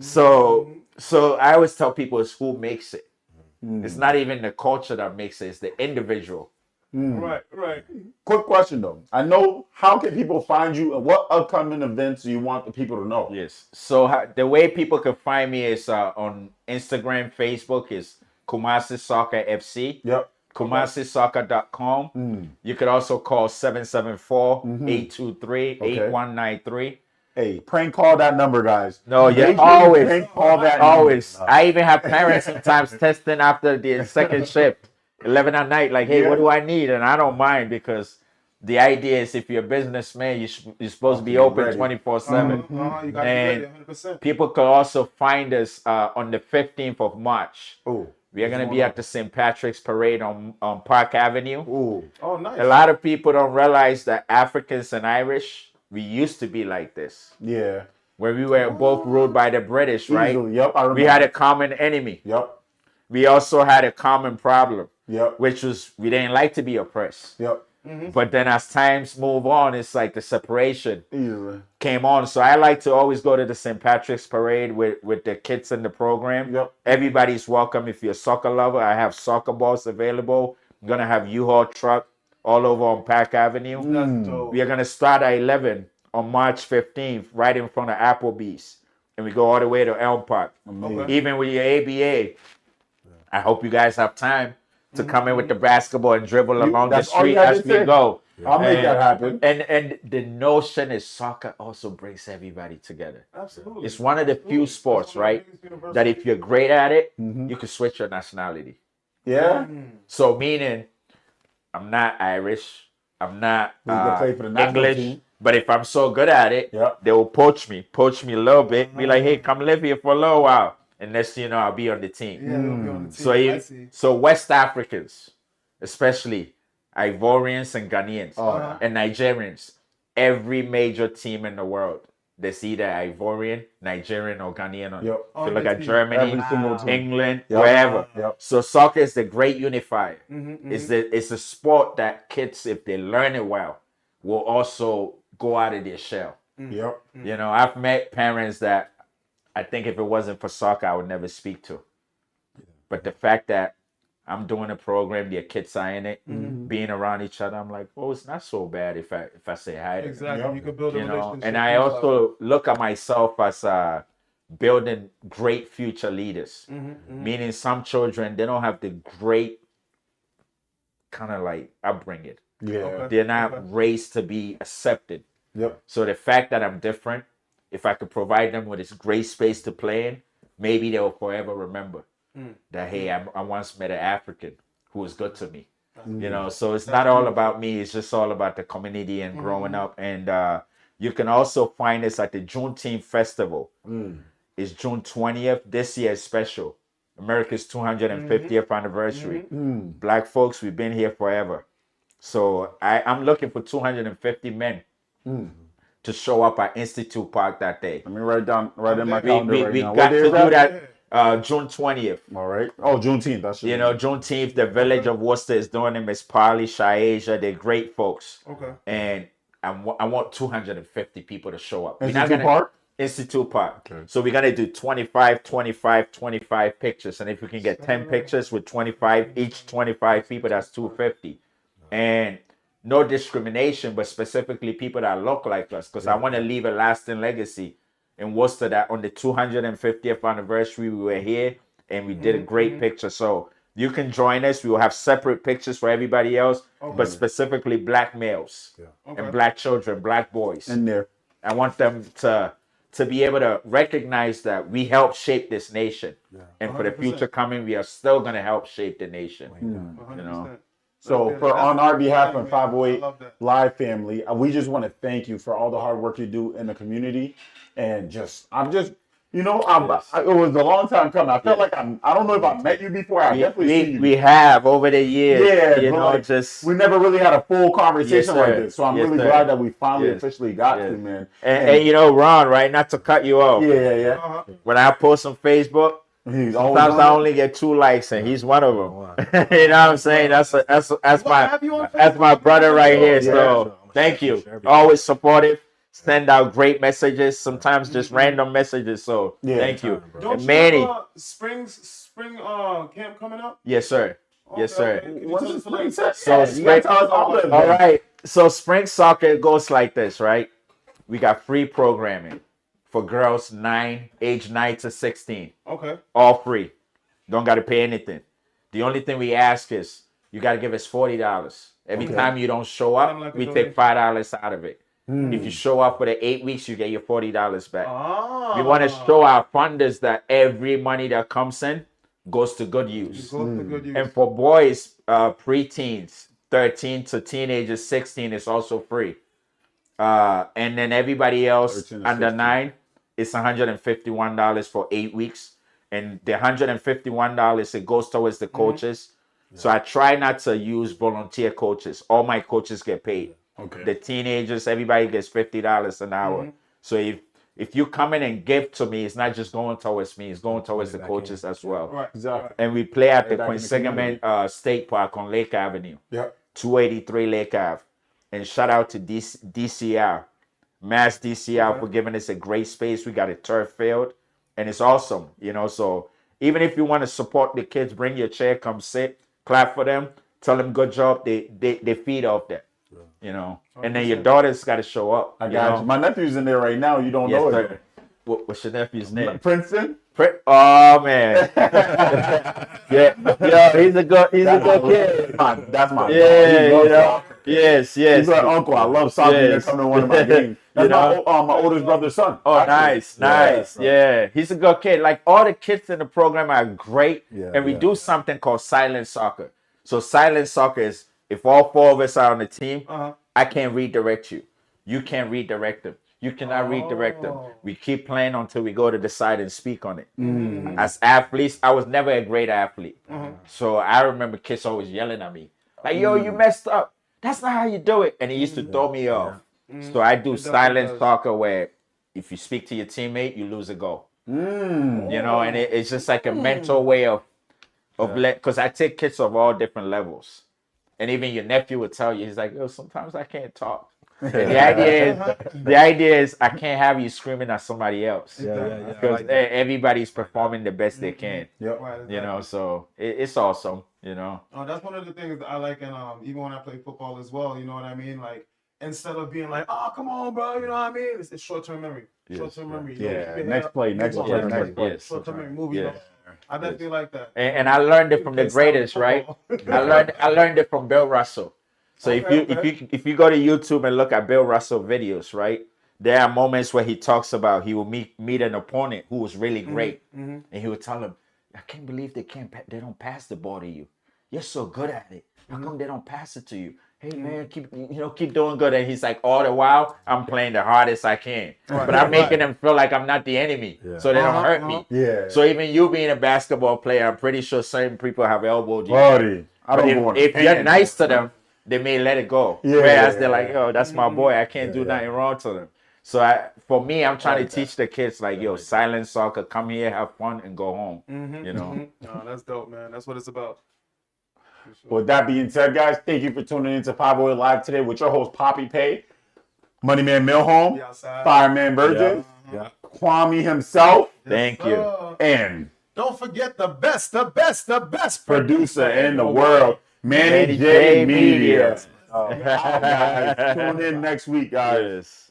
So I always tell people it's who makes it. It's not even the culture that makes it, it's the individual. Right. Quick question though. I know, how can people find you and what upcoming events do you want the people to know? Yes. So the way people can find me is on Instagram, Facebook is Kumasi Soccer FC. Yep. KumasiSoccer.com. You could also call 774-823-8193. Hey, prank call that number, guys. No, yeah, Make sure you always. prank call that Always. number. I even have parents sometimes testing after the second shift, 11 at night, like, hey, what do I need? And I don't mind because the idea is if you're a businessman, you're supposed to be open ready. 24/7. You got to be And ready 100%. people could also find us on the 15th of March. Ooh. We are going to be at the St. Patrick's Parade on Park Avenue. Ooh. Oh, nice. A lot of people don't realize that Africans and Irish, we used to be like this, Yeah. where we were both ruled by the British, right? Easily. Yep. I remember. We had a common enemy. Yep. We also had a common problem, Yep. which was we didn't like to be oppressed. Yep. But then as times move on, it's like the separation Easily. came on. So I like to always go to the St. Patrick's Parade with the kids in the program. Yep. Everybody's welcome. If you're a soccer lover, I have soccer balls available. I'm going to have U-Haul truck all over on Park Avenue. That's dope. We are going to start at 11 on March 15th, right in front of Applebee's. And we go all the way to Elm Park. Okay. Even with your ABA, I hope you guys have time to come in with the basketball and dribble along the that's all you street had as to we say. go. I'll make that happen. And the notion is soccer also brings everybody together. Absolutely. It's one of the few sports, right, that if you're great at it, you can switch your nationality. Yeah. So meaning, I'm not Irish, I'm not You can play for the national English, team. but if I'm so good at it, Yep. they will poach me a little bit, be like, hey, come live here for a little while. And next thing you know, I'll be on the team. Yeah, they'll be on the team. So I see. so West Africans, especially Ivorians and Ghanaians Oh, and Nigerians, every major team in the world, there's either Ivorian, Nigerian, or Ghanaian on it. Yep. If you look at team. Germany, Every single team. England, Yep. wherever. Yep. So soccer is the great unifier. Mm-hmm, It's a sport that kids, if they learn it well, will also go out of their shell. Yep. You know, I've met parents that I think if it wasn't for soccer, I would never speak to. But the fact that I'm doing a program, their kids are in it, being around each other, I'm like, oh, it's not so bad if I say hi to them. Exactly. Yep. You could build a You know, relationship. and I also look at myself as building great future leaders. Meaning some children, they don't have the great kind of like upbringing. Yeah. Okay. They're not raised to be accepted. Yep. So the fact that I'm different, if I could provide them with this great space to play in, maybe they'll forever remember that, hey, I once met an African who was good to me. You know, so it's not all about me. It's just all about the community and growing up. And you can also find us at the Juneteenth Festival. It's June 20th. This year is special. America's 250th anniversary. Black folks, we've been here forever. So I'm looking for 250 men to show up at Institute Park that day. Let me write in my We calendar right we now. got What day to is do that? that June 20th. All right. Oh, Juneteenth. That's You know, Juneteenth, the village of Worcester is doing it. Miss Polly, Shaisha, they're great folks. Okay. And I want 250 people to show up. We're not Institute gonna- Park. Institute Park. So we're going to do 25, 25, 25 pictures. And if we can get 10 pictures with 25, each 25 people, that's 250. And no discrimination, but specifically people that look like us. Because I want to leave a lasting legacy in Worcester that on the 250th anniversary, we were here and we did a great picture. So you can join us. We will have separate pictures for everybody else, but specifically black males and black children, black boys. In there. I want them to be able to recognize that we helped shape this nation. And for the 100%. future coming, we are still going to help shape the nation. 100%. So on our behalf and I 508 love that. Live family, we just want to thank you for all the hard work you do in the community. And it was a long time coming. I felt like I don't know if I met you before. I definitely see you. We have over the years. Yeah, you but know, like, just we never really had a full conversation Yes, like sir. this. So I'm Yes, really sir. glad that we finally Yes. officially got Yes. to, man. and you know, Ron, right? Not to cut you off. Yeah. When I post on Facebook, He's always sometimes on I it. only get 2 likes, and he's one of them. You know what I'm saying? That's have you on that's my Facebook? brother right here. Yeah. So thank you. Always supportive. Send out great messages. Sometimes just random messages. So Yeah. thank you. Don't And you Manny, have spring camp coming up? yes sir, yes Okay, sir. okay. Can you What's tell the us a little- spring So you spring- gotta tell us all of it. All right. So spring soccer goes like this, right? We got free programming for girls age 9 to 16. Okay. All free. Don't got to pay anything. The only thing we ask is you got to give us $40. Every Okay. time you don't show Kinda up, like a we donation. take $5 out of it. If you show up for the 8 weeks, you get your $40 back. Ah. We want to show our funders that every money that comes in goes to good use. Go to good use. And for boys, preteens, 13 to teenagers, 16 is also free. And then everybody else 13 to under 16. 9, it's $151 for 8 weeks. And the $151, it goes towards the coaches. So I try not to use volunteer coaches. All my coaches get paid. Okay. The teenagers, everybody gets $50 an hour. So if you come in and give to me, it's not just going towards me, it's going towards the coaches as well. Right. Exactly. And we play at the Back in the Quinsigamond State Park on Lake Avenue. Yep. 283 Lake Ave. And shout out to DCR, Mass DCR for giving us a great space. We got a turf field, and it's awesome, So even if you want to support the kids, bring your chair, come sit, clap for them, tell them good job. They feed off that, And then your daughter's got to show up. I got you. My nephew's in there right now. You don't know it. What's your nephew's name? Princeton. Oh man, yeah, he's a good kid. That's my Yes. He's like, uncle, I love soccer. Yes. Come to one of my games. That's my oldest brother's son. Oh, actually. Nice. Yeah, he's a good kid. Like all the kids in the program are great, and we do something called silent soccer. So silent soccer is if all 4 of us are on the team, I can't redirect you. You can't redirect them. You cannot redirect them. We keep playing until we go to the side and speak on it. As athletes, I was never a great athlete. So I remember kids always yelling at me. Like, yo, you messed up. That's not how you do it. And he used to throw me off. So I do silent soccer where if you speak to your teammate, you lose a goal. And it's just like a mental way of because I take kids of all different levels. And even your nephew would tell you, he's like, yo, sometimes I can't talk. The idea is I can't have you screaming at somebody else because everybody's performing the best they can. So it's awesome. That's one of the things that I like, and even when I play football as well, you know what I mean. Like instead of being like, "Oh, come on, bro," you know what I mean. It's short-term memory. Short-term memory. Next play. Short-term memory movie. I definitely like that. And I learned it from the greatest, right? I learned it from Bill Russell. So if you go to YouTube and look at Bill Russell videos, right, there are moments where he talks about he will meet an opponent who was really great, and he would tell him, "I can't believe they don't pass the ball to you. You're so good at it. How come they don't pass it to you? Hey man, keep doing good." And he's like, all the while I'm playing the hardest I can, but I'm making them feel like I'm not the enemy, so they don't hurt me. So even you being a basketball player, I'm pretty sure certain people have elbowed you. If you're nice to them, they may let it go. Whereas they're like, yo, that's my boy. I can't do nothing wrong to them. So for me, I'm trying to teach the kids like, yo, silent soccer, come here, have fun, and go home. No, that's dope, man. That's what it's about. With that being said, guys, thank you for tuning into 508 Live today with your host, Papee Paye, Moneyman Milhome, Fireman Burgess, Kwame himself. Thank you. And don't forget the best producer in the world, Manny J Media. Tune in next week, guys.